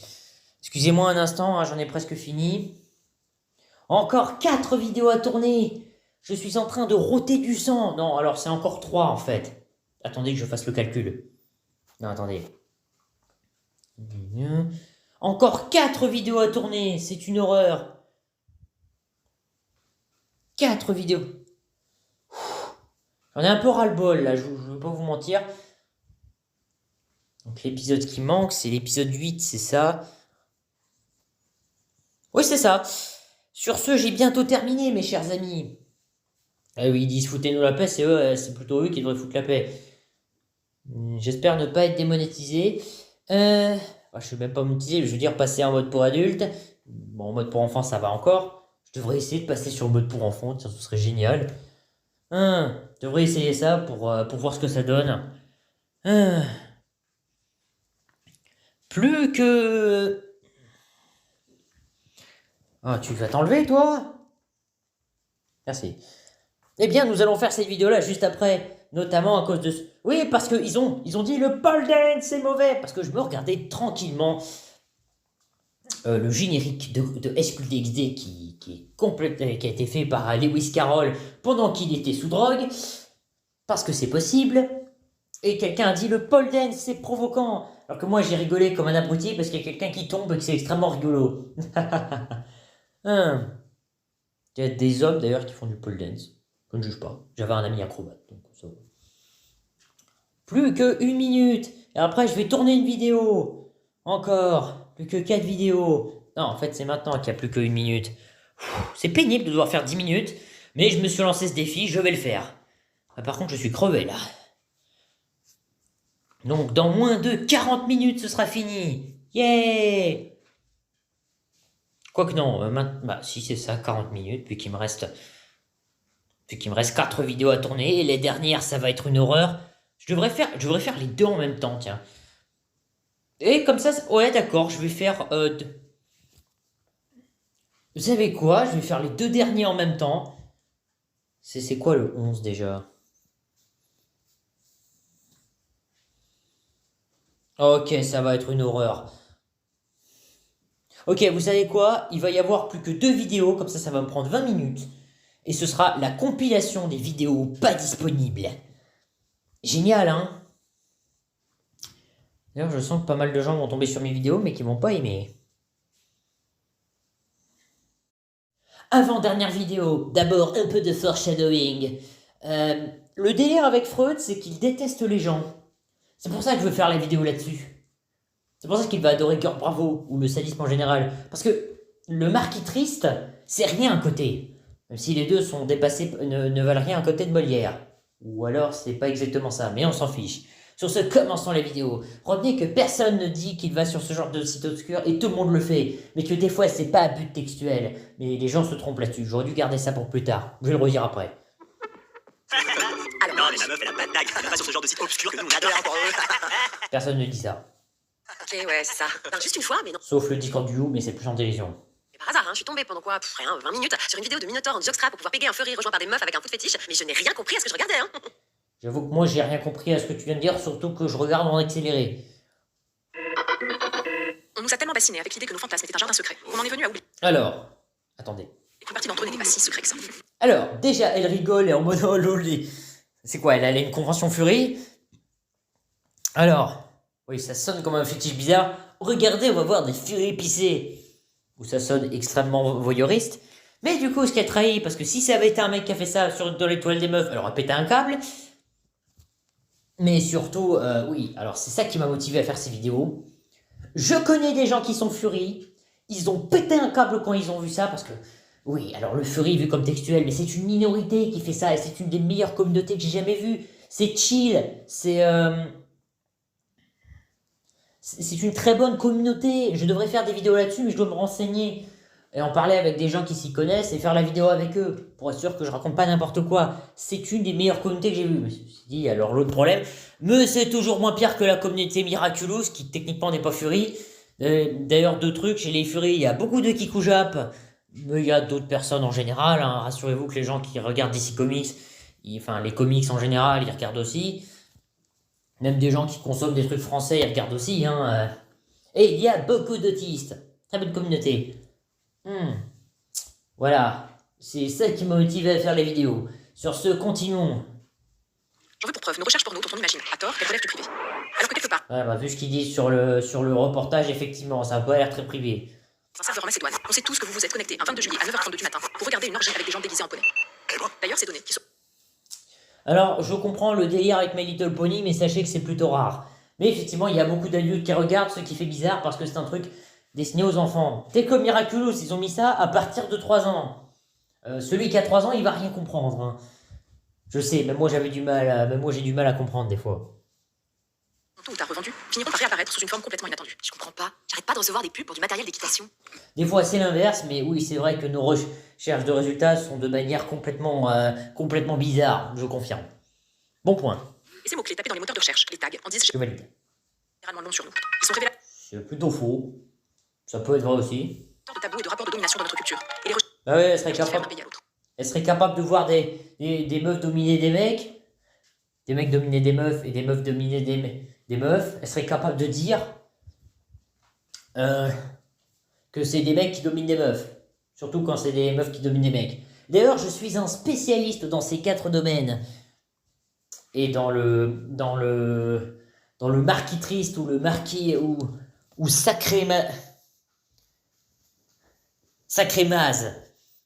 Excusez-moi un instant, hein, j'en ai presque fini. Encore 4 vidéos à tourner. Je suis en train de rôter du sang. Non, alors c'est encore 3 en fait. Attendez que je fasse le calcul. Non, attendez. Encore 4 vidéos à tourner. C'est une horreur. 4 vidéos. J'en ai un peu ras-le-bol là, je ne vais pas vous mentir. Donc l'épisode qui manque, c'est l'épisode 8, c'est ça. Oui, c'est ça. Sur ce, j'ai bientôt terminé, mes chers amis. Ah oui, ils disent foutez-nous la paix, c'est eux, c'est plutôt eux qui devraient foutre la paix. J'espère ne pas être démonétisé. Je suis même pas monétisé, je veux dire passer en mode pour adulte. Bon, en mode pour enfant, ça va encore. Je devrais essayer de passer sur le mode pour enfant, tiens, ce serait génial. Je devrais essayer ça pour voir ce que ça donne. Plus que... Ah, tu vas t'enlever, toi? Merci. Eh bien, nous allons faire cette vidéo-là juste après. Notamment à cause de... Oui, parce qu'ils ont dit le pole dance, c'est mauvais. Parce que je me regardais tranquillement le générique de SQDXD qui a été fait par Lewis Carroll pendant qu'il était sous drogue. Parce que c'est possible. Et quelqu'un a dit le pole dance, c'est provoquant. Alors que moi, j'ai rigolé comme un abruti parce qu'il y a quelqu'un qui tombe et que c'est extrêmement rigolo. Il y a des hommes d'ailleurs qui font du pole dance. Je ne juge pas. J'avais un ami acrobate. Donc ça va. Plus que 1 minute. Et après, je vais tourner une vidéo. Encore. Plus que 4 vidéos. Non, en fait, c'est maintenant qu'il n'y a plus que 1 minute. C'est pénible de devoir faire 10 minutes. Mais je me suis lancé ce défi, je vais le faire. Ah, par contre, je suis crevé là. Donc, dans moins de 40 minutes, ce sera fini. Yeah! Quoique non, bah, si c'est ça, 40 minutes, puis qu'il me reste 4 vidéos à tourner, et les dernières, ça va être une horreur. Je devrais faire les deux en même temps, tiens. Et comme ça, ouais, d'accord, je vais faire... Vous savez quoi? Je vais faire les 2 derniers en même temps. C'est quoi le 11 déjà? Ok, ça va être une horreur. Ok, vous savez quoi? Il va y avoir plus que 2 vidéos, comme ça va me prendre 20 minutes. Et ce sera la compilation des vidéos pas disponibles. Génial, hein? D'ailleurs, je sens que pas mal de gens vont tomber sur mes vidéos, mais qui vont pas aimer. Avant-dernière vidéo, d'abord un peu de foreshadowing. Le délire avec Freud, c'est qu'il déteste les gens. C'est pour ça que je veux faire la vidéo là-dessus. C'est pour ça qu'il va adorer Cœur Bravo, ou le sadisme en général. Parce que le marquis triste, c'est rien à côté. Même si les deux sont dépassés, ne valent rien à côté de Molière. Ou alors, c'est pas exactement ça, mais on s'en fiche. Sur ce, commençons la vidéo. Retenez que personne ne dit qu'il va sur ce genre de site obscur, et tout le monde le fait. Mais que des fois, c'est pas à but textuel. Mais les gens se trompent là-dessus. J'aurais dû garder ça pour plus tard. Je vais le redire après. Alors, non, mais la meuf, elle a pas de tag. Elle va pas sur ce genre de site obscur que nous, on adore encore eux. Personne ne dit ça. Ok, ouais, c'est ça. Non, juste une fois, mais non. Sauf le Discord du You, mais c'est plus en télévision. Mais par hasard, hein, je suis tombée pendant quoi? Rien, 20 minutes, sur une vidéo de Minotaur en jockstrap pour pouvoir péguer un furry rejoint par des meufs avec un foot fétiche, mais je n'ai rien compris à ce que je regardais, hein. J'avoue que moi, j'ai rien compris à ce que tu viens de dire, surtout que je regarde en accéléré. On nous a tellement bassinés avec l'idée que nos fantasmes étaient un jardin secret. On en est venu à oublier. Alors, attendez. Et qu'une partie d'entre eux n'était pas si secret que ça. Alors, déjà, elle rigole et en mode oh loli. C'est quoi, elle allait à une convention Fury? Alors, oui, ça sonne comme un fétiche bizarre. Regardez, on va voir des Furies pissés. Ou ça sonne extrêmement voyeuriste. Mais du coup, ce qui a trahi, parce que si ça avait été un mec qui a fait ça dans les toilettes des meufs, elle aurait pété un câble. Mais surtout, oui, alors c'est ça qui m'a motivé à faire ces vidéos. Je connais des gens qui sont Fury. Ils ont pété un câble quand ils ont vu ça, parce que... Oui, alors le Fury vu comme textuel, mais c'est une minorité qui fait ça, et c'est une des meilleures communautés que j'ai jamais vues. C'est chill, c'est une très bonne communauté. Je devrais faire des vidéos là-dessus, mais je dois me renseigner. Et en parler avec des gens qui s'y connaissent et faire la vidéo avec eux, pour être sûr que je raconte pas n'importe quoi. C'est une des meilleures communautés que j'ai vues. Mais ceci dit, alors l'autre problème, mais c'est toujours moins pire que la communauté Miraculous, qui techniquement n'est pas Fury. D'ailleurs, 2 trucs, chez les Fury, il y a beaucoup de Kikujap, mais il y a d'autres personnes en général, hein. Rassurez-vous que les gens qui regardent DC Comics, enfin les comics en général, ils regardent aussi. Même des gens qui consomment des trucs français, ils regardent aussi. Hein. Et il y a beaucoup d'autistes. Très bonne communauté. Voilà. C'est ça qui m'a motivé à faire les vidéos. Sur ce, continuons. J'en veux pour preuve nos recherches porno dont on imagine, à tort, qu'elles relèvent du privé. Alors que quelque part, Ouais, bah, vu ce qu'ils disent sur le reportage, effectivement, ça a pas l'air très privé. un serveur en Macédoine, on sait tous que vous vous êtes connectés un 22 juillet à 9h32 du matin pour regarder une orgie avec des gens déguisés en poney. Et moi, D'ailleurs, ces données qui sont Alors, je comprends le délire avec My Little Pony, mais sachez que c'est plutôt rare. Mais effectivement, il y a beaucoup d'adultes qui regardent, ce qui fait bizarre parce que c'est un truc destiné aux enfants. T'es comme Miraculous, ils ont mis ça à partir de 3 ans. Celui qui a 3 ans, il va rien comprendre. Hein. Je sais, même moi j'avais du mal, même moi j'ai du mal à comprendre des fois. tôt ou tard revendus finiront par réapparaître sous une forme complètement inattendue. Je comprends pas. J'arrête pas de recevoir des pubs pour du matériel d'équitation. Des fois c'est l'inverse, mais oui c'est vrai que nos recherches de résultats sont de manière complètement bizarre, je confirme. Bon point, Et ces mots-clés tapés dans les moteurs de recherche, les tags, en disent je valide. généralement long sur nous. Ils sont révélateurs C'est plutôt faux, ça peut être vrai aussi. de tabous et de rapports de domination dans notre culture. Et les recherches Ah ouais, elle serait diffèrent d'un capable, pays à l'autre. elle serait capable de voir des meufs dominer des mecs dominer des meufs et des meufs dominer des meufs. Elle serait capable de dire que c'est des mecs qui dominent des meufs. Surtout quand c'est des meufs qui dominent des mecs. D'ailleurs, je suis un spécialiste dans ces 4 domaines. Et dans le marquis triste ou le marquis ou sacré Maz.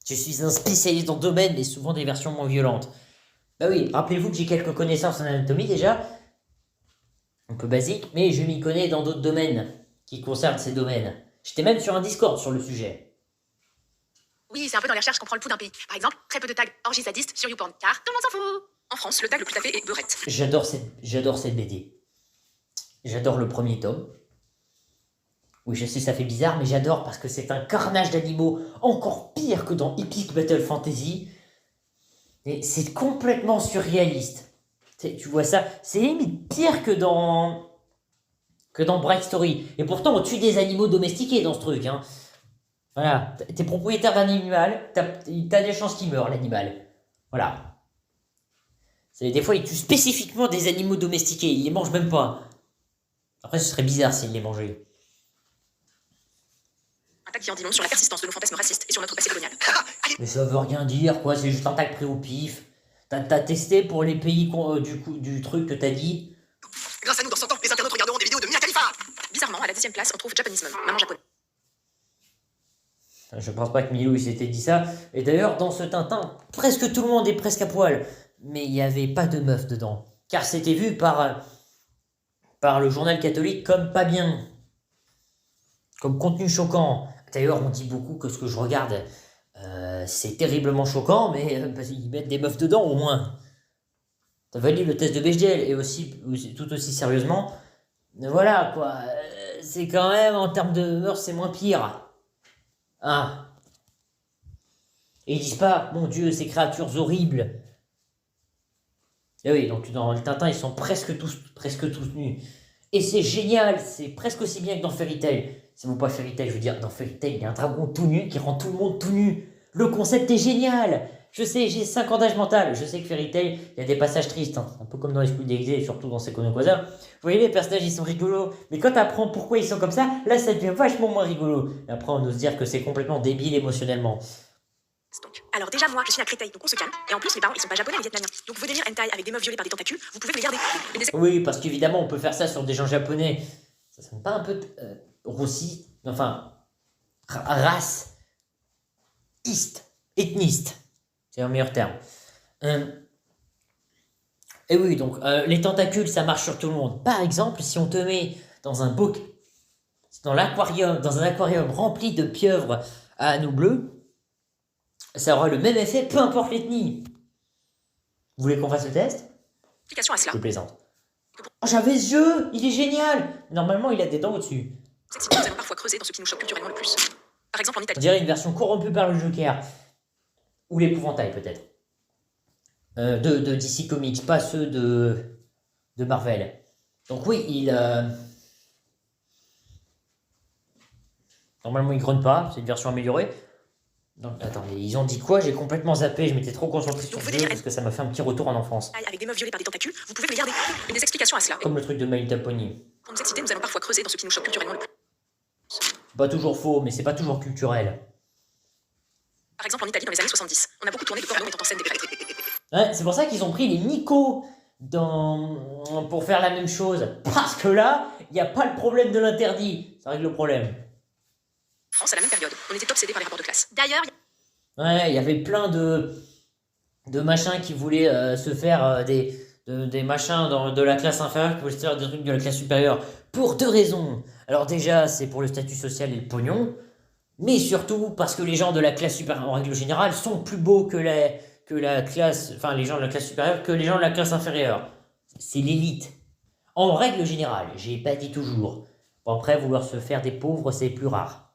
Je suis un spécialiste dans le domaine, mais souvent des versions moins violentes. Bah oui, rappelez-vous que j'ai quelques connaissances en anatomie déjà, un peu basique, mais je m'y connais dans d'autres domaines qui concernent ces domaines. J'étais même sur un Discord sur le sujet. Oui, c'est un peu dans les recherches qu'on prend le pouls d'un pays. Par exemple, très peu de tags orgie sadiste sur YouPorn, car tout le monde s'en fout. En France, le tag le plus tapé est beurette. J'adore cette BD. J'adore le premier tome. Oui, je sais, ça fait bizarre, mais j'adore parce que c'est un carnage d'animaux encore pire que dans Epic Battle Fantasy. Et c'est complètement surréaliste. Tu vois ça, c'est limite pire que dans Bright Story. Et pourtant, on tue des animaux domestiqués dans ce truc. Hein. Voilà, t'es propriétaire d'un animal, t'as des chances qu'il meure, l'animal. Voilà. Des fois, ils tuent spécifiquement des animaux domestiqués, ils les mangent même pas. Après, ce serait bizarre s'ils les mangeaient. Un tag qui en dit long sur la persistance de nos fantasmes racistes et sur notre passé colonial. Mais ça veut rien dire, quoi, c'est juste un tag pris au pif. T'as testé pour les pays du truc que t'as dit. Grâce à nous, dans 100 ans, les internautes regarderont des vidéos de Mia Khalifa. Bizarrement, à la 10e place, on trouve Japanese Mom, maman japonaise. Je pense pas que Milou il s'était dit ça. Et d'ailleurs, dans ce Tintin, presque tout le monde est presque à poil. Mais il n'y avait pas de meuf dedans. Car c'était vu par le journal catholique comme pas bien. Comme contenu choquant. D'ailleurs, on dit beaucoup que ce que je regarde, c'est terriblement choquant, mais parce qu'ils mettent des meufs dedans au moins. T'as validé le test de Bechdel, et aussi, tout aussi sérieusement, voilà quoi, c'est quand même, en termes de mœurs, c'est moins pire. Ah. Et ils disent pas, mon Dieu, ces créatures horribles. Et oui, donc dans le Tintin, ils sont presque tous nus. Et c'est génial, c'est presque aussi bien que dans Fairy Tail. C'est bon pas Fairy Tail, je veux dire, dans Fairy Tail, il y a un dragon tout nu qui rend tout le monde tout nu. Le concept est génial. Je sais, j'ai 5 ans d'âge mental. Je sais que Fairy Tail, il y a des passages tristes, hein. Un peu comme dans les Squid Eggs et surtout dans Sekonokoza. Vous voyez, les personnages, ils sont rigolos. Mais quand t'apprends pourquoi ils sont comme ça, là, ça devient vachement moins rigolo. Et après, on ose dire que c'est complètement débile émotionnellement. Donc. Alors déjà, moi, je suis à Créteil, donc on se calme. Et en plus, mes parents, ils sont pas japonais, mais vietnamiens. Donc vos délires hentai avec des meufs violées par des tentacules, vous pouvez me les garder. Mais des Oui, parce qu'évidemment, on peut faire ça sur des gens japonais. Ça sonne pas un peu roussi, enfin, ethniste. C'est un meilleur terme. Et oui, donc, les tentacules, ça marche sur tout le monde. Par exemple, si on te met dans un aquarium rempli de pieuvres à anneaux bleus, ça aura le même effet, peu importe l'ethnie. Vous voulez qu'on fasse le test? explications à cela. Je plaisante. Oh, j'avais ce jeu, il est génial. Normalement, il a des dents au-dessus. Nous allons parfois creuser dans ce qui nous choque culturellement le plus. Par exemple, en On Italie. dirait une version corrompue par le Joker. Ou l'épouvantail, peut-être. De DC Comics, pas ceux de Marvel. Donc oui, normalement, il grogne pas, c'est une version améliorée. Donc, attends, mais ils ont dit quoi? J'ai complètement zappé, je m'étais trop concentré sur Donc, le vous jeu délirez. parce que ça m'a fait un petit retour en enfance. Avec des meufs violées par des tentacules, vous pouvez les garder. Et des explications à cela. Et Comme le truc de My Little Pony. pour nous exciter, nous allons parfois creuser dans ce qui nous choque culturellement le plus. C'est pas toujours faux, mais c'est pas toujours culturel. Par exemple, en Italie, dans les années 70, on a beaucoup tourné de porno mettant en scène des Grecs. Ouais, c'est pour ça qu'ils ont pris les Nico pour faire la même chose. Parce que là, il n'y a pas le problème de l'interdit. Ça règle le problème. France, à la même période, on était obsédés par les rapports de classe. D'ailleurs, Ouais, il y avait plein de machins qui voulaient se faire des machins de la classe inférieure, qui voulaient se faire des trucs de la classe supérieure. Pour deux raisons. Alors déjà, c'est pour le statut social et le pognon. Mais surtout parce que les gens de la classe supérieure, en règle générale, sont plus beaux que la classe... Enfin, les gens de la classe supérieure que les gens de la classe inférieure. C'est l'élite. En règle générale, j'ai pas dit toujours. Bon, après, vouloir se faire des pauvres, c'est plus rare.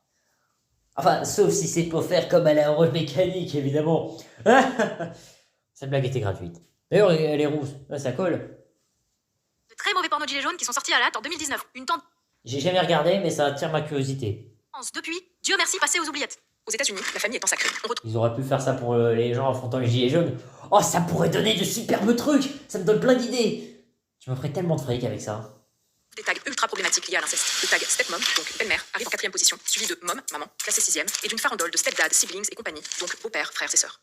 Enfin, sauf si c'est pour faire comme à la Orange Mécanique, évidemment. Cette blague était gratuite. D'ailleurs, elle est rousse. Là, ça colle. de très mauvais pornos de gilets jaunes qui sont sortis à la hâte en 2019. Une tendance J'ai jamais regardé, mais ça attire ma curiosité. depuis, Dieu merci, passée aux oubliettes. Aux États-Unis, la famille étant sacrée, on retrouve Ils auraient pu faire ça pour les gens affrontant les gilets jaunes. Oh, ça pourrait donner de superbes trucs. Ça me donne plein d'idées. Je me ferais tellement de fric avec ça. des tags ultra problématiques liés à l'inceste. Le tag stepmom, donc belle-mère, arrive en 4e position, suivi de mom, maman, classée 6e, et d'une farandole de stepdad, siblings et compagnie, donc beau-père, frères et sœurs.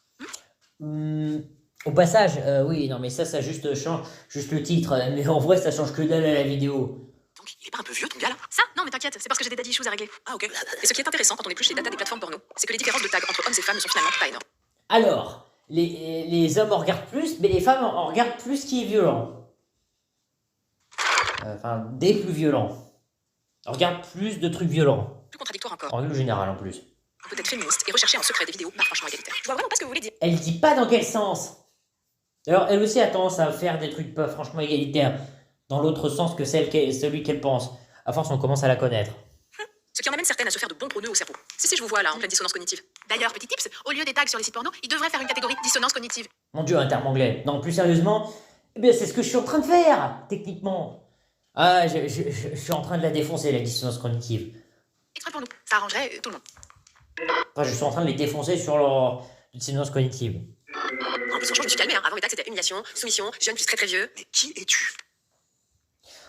Au passage, oui, non, mais ça juste change juste le titre. Mais en vrai, ça change que dalle à la vidéo. Donc, il est pas un peu vieux ton gars là? Ça Non, mais t'inquiète, c'est parce que j'ai des daddy issues à régler. Ah ok. Et ce qui est intéressant quand on épluche les datas des plateformes porno, c'est que les différences de tags entre hommes et femmes ne sont finalement pas énormes. Alors, les hommes en regardent plus, mais les femmes en regardent plus ce qui est violent. Enfin, des plus violents. On regarde plus de trucs violents. Plus contradictoire encore, En règle générale, en plus. on peut être féministe et rechercher en secret des vidéos pas franchement égalitaires. Je vois vraiment pas ce que vous voulez dire. Elle dit pas dans quel sens. Alors, elle aussi a tendance à faire des trucs pas franchement égalitaires. Dans l'autre sens que celui qu'elle pense. À force, on commence à la connaître. Ce qui en amène certaines à se faire de bons preneux au cerveau. Si je vous vois là, en pleine dissonance cognitive. D'ailleurs, petit tips, au lieu des tags sur les sites porno, ils devraient faire une catégorie dissonance cognitive. Mon dieu, un terme anglais. Non, plus sérieusement, eh bien, c'est ce que je suis en train de faire, techniquement. Ah, je suis en train de la défoncer, la dissonance cognitive. Exprès pour nous, ça arrangerait tout le monde. Enfin, je suis en train de les défoncer sur leur dissonance cognitive. En plus, franchement, je me suis calmée. Avant, les tags c'était humiliation, soumission, jeune plus très très vieux. Mais qui es-tu?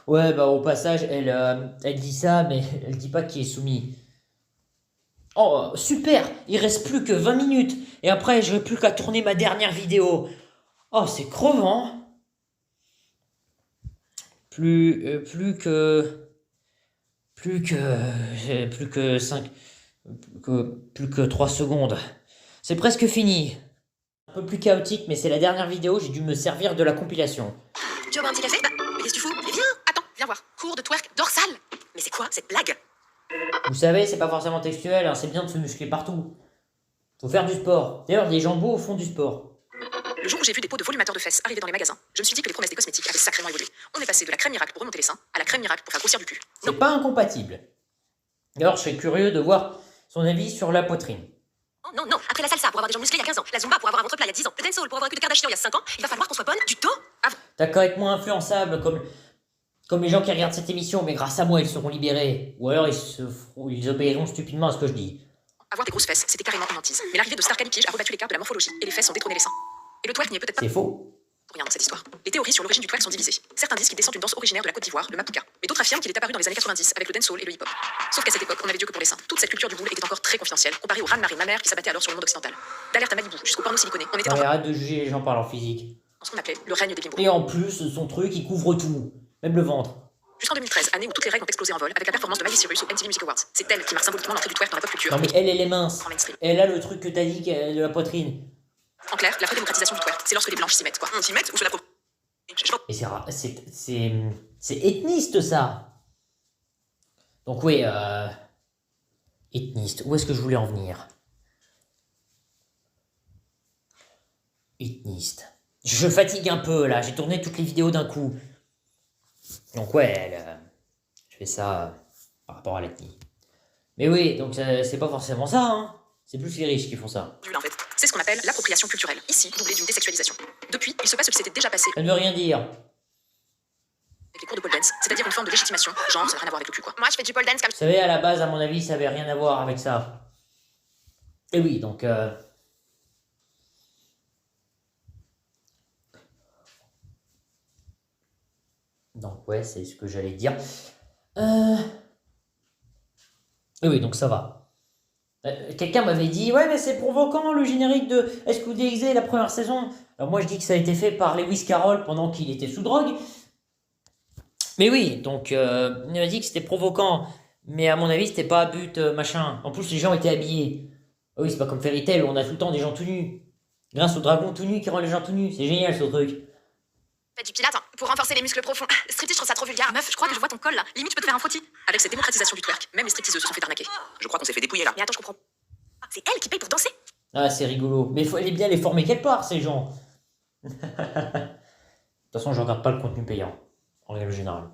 Ouais, bah, au passage, elle dit ça, mais elle dit pas qui est soumis. Oh, super! Il reste plus que 20 minutes. Et après, je n'ai plus qu'à tourner ma dernière vidéo. Oh, c'est crevant. Plus que 3 secondes. C'est presque fini. Un peu plus chaotique, mais c'est la dernière vidéo, j'ai dû me servir de la compilation. Tu veux boire un petit café? Bah, mais qu'est-ce que tu fous? Mais viens, attends, viens voir. Cours de twerk dorsal. Mais c'est quoi cette blague? Vous savez, c'est pas forcément textuel, hein, c'est bien de se muscler partout. Faut faire du sport. D'ailleurs, les gens beaux font du sport. Le jour où j'ai vu des pots de volumateurs de fesses arriver dans les magasins, je me suis dit que les promesses des cosmétiques avaient sacrément évolué. On est passé de la crème miracle pour remonter les seins à la crème miracle pour faire grossir du cul. C'est pas incompatible. D'ailleurs, je serais curieux de voir son avis sur la poitrine. Oh non, non, après la salsa pour avoir des jambes musclées il y a 15 ans, la zumba pour avoir un ventre plat il y a 10 ans, le dancehall pour avoir un cul de Kardashian il y a 5 ans, il va falloir qu'on soit bonne du dos à T'as qu'à être moins influençable comme les gens qui regardent cette émission, mais grâce à moi, ils seront libérés. Ou alors ils obéiront stupidement à ce que je dis. avoir des grosses fesses, c'était carrément une hantise. Mais l'arrivée de Star Calipiège a rebattu les cartes de la morphologie et les fesses ont détrôné les seins. Et le twerk n'y est peut-être pas C'est faux. pour rien dans cette histoire. Les théories sur l'origine du twerk sont divisées. Certains disent qu'il descend d'une danse originaire de la Côte d'Ivoire, le mapuka. Mais d'autres affirment qu'il est apparu dans les années 90 avec le dancehall et le hip-hop. Sauf qu'à cette époque, on n'avait Dieu que pour les seins. Toute cette culture du boule était encore très confidentielle, comparée au raz-de-marée mammaire qui s'abattait alors sur le monde occidental. D'Alerte à Malibu jusqu'au porno siliconé, on était Non, mais encore arrête de juger les gens par leur physique. dans ce qu'on appelait le règne des bimbos. Et en plus, son truc, il couvre tout. Même le ventre. Jusqu'en 2013, année où toutes les règles ont explosé en vol avec la performance de Miley Cyrus au MTV Music Awards. C'est elle qui marque symboliquement l'entrée du twerk dans la pop culture. Non mais elle est mince. En mainstream. Elle a le truc que t'as dit de la poitrine. En clair, la vraie démocratisation du twerk, c'est lorsque les blanches s'y mettent, quoi. On s'y met ou se la Et c'est ethniste ça. Donc oui, ethniste. Où est-ce que je voulais en venir? Ethniste. Je fatigue un peu là, j'ai tourné toutes les vidéos d'un coup. Donc ouais, je fais ça par rapport à l'ethnie. Mais oui, donc c'est pas forcément ça, hein. C'est plus les riches qui font ça. en fait. C'est ce qu'on appelle l'appropriation culturelle, ici doublée d'une désexualisation. Depuis, il se passe ce qui s'était déjà passé Ça ne veut rien dire. avec les cours de pole dance, c'est-à-dire une forme de légitimation. Genre, ça n'a rien à voir avec le cul, quoi. Moi, je fais du pole dance comme Vous savez, à la base, à mon avis, ça avait rien à voir avec ça. Et oui, donc... Donc ouais, c'est ce que j'allais dire. Et oui, donc ça va. Quelqu'un m'avait dit, ouais, mais c'est provoquant le générique de SQDXD la première saison. Alors moi je dis que ça a été fait par Lewis Carroll pendant qu'il était sous drogue. Mais oui, donc il m'a dit que c'était provoquant. Mais à mon avis, c'était pas à but machin. En plus, les gens étaient habillés. Ah oui, c'est pas comme Fairy Tail où on a tout le temps des gens tout nus. Grâce au dragon tout nu qui rend les gens tout nus. C'est génial ce truc. Faites du pilate, hein, pour renforcer les muscles profonds. Le striptease, je trouve ça trop vulgaire. Meuf, je crois que je vois ton col là. Limite, je peux te faire un frottis. Avec cette démocratisation du twerk, même les stripteaseuses se sont fait arnaquer. Je crois qu'on s'est fait dépouiller là. Mais attends, je comprends. Ah, c'est elle qui paye pour danser. Ah, c'est rigolo. Mais il faut aller bien les former quelque part, ces gens. De toute façon, je regarde pas le contenu payant. En règle générale.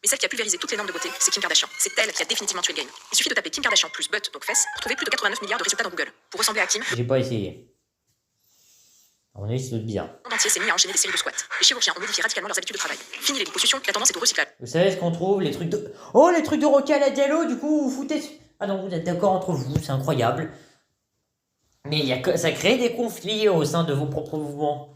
Mais celle qui a pulvérisé toutes les normes de beauté, c'est Kim Kardashian. C'est elle qui a définitivement tué le game. Il suffit de taper Kim Kardashian plus butt, donc fesses, pour trouver plus de 89 milliards de résultats dans Google. Pour ressembler à Kim, J'ai pas essayé. À mon avis, c'est bizarre. le monde entier s'est mis à enchaîner des séries de squats. Les chirurgiens ont modifié radicalement leurs habitudes de travail. Fini les liposuctions, la tendance est au recyclage. Vous savez ce qu'on trouve? Les trucs de... Oh, les trucs de Rocky à la Diallo, du coup, vous foutez... Ah non, vous êtes d'accord entre vous, c'est incroyable. Mais ça crée des conflits au sein de vos propres mouvements.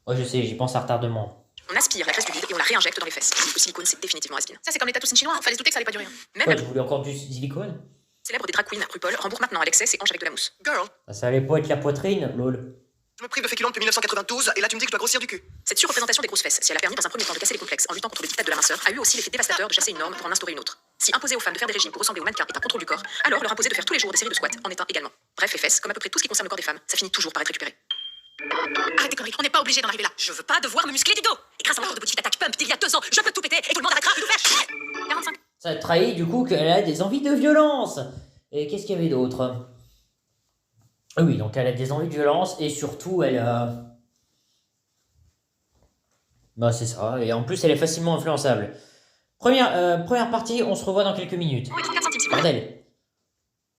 Ouais, je sais, j'y pense à retardement. On aspire la graisse du vide et on la réinjecte dans les fesses. Le silicone, c'est définitivement has-been. Ça, c'est comme les tatouages chinois, fallait se douter que ça allait pas durer. Même Quoi, la tu voulais encore du silicone? célèbre des drag queens, RuPaul, rembourse maintenant à l'excès ses hanches avec de la mousse. Girl, Ça allait pas être la poitrine, lol. je me prive de féculents depuis 1992 et là tu me dis que je dois grossir du cul. Cette surreprésentation des grosses fesses, si elle a permis dans un premier temps de casser les complexes en luttant contre le diktat de la minceur, a eu aussi l'effet dévastateur de chasser une norme pour en instaurer une autre. Si imposer aux femmes de faire des régimes pour ressembler aux mannequins est un contrôle du corps, alors leur imposer de faire tous les jours des séries de squats en est un également. Bref, les fesses, comme à peu près tout ce qui concerne le corps des femmes, ça finit toujours par être récupéré. Arrête tes conneries, on n'est pas obligé d'en arriver là. Je veux pas devoir me muscler du dos. Et grâce à mon cours de Body Fit Attack Pump d'il y a 2 ans, je peux tout péter et tout le monde arrêtera de nous faire chier. 45. Ça trahit du coup qu'elle a des envies de violence. Et qu'est-ce qu'il y avait d'autre? Ah oui, donc elle a des envies de violence et surtout elle a... Bah c'est ça, et en plus elle est facilement influençable. Première partie, on se revoit dans quelques minutes. Oui, 4 centimes s'il vous plaît. Bordel.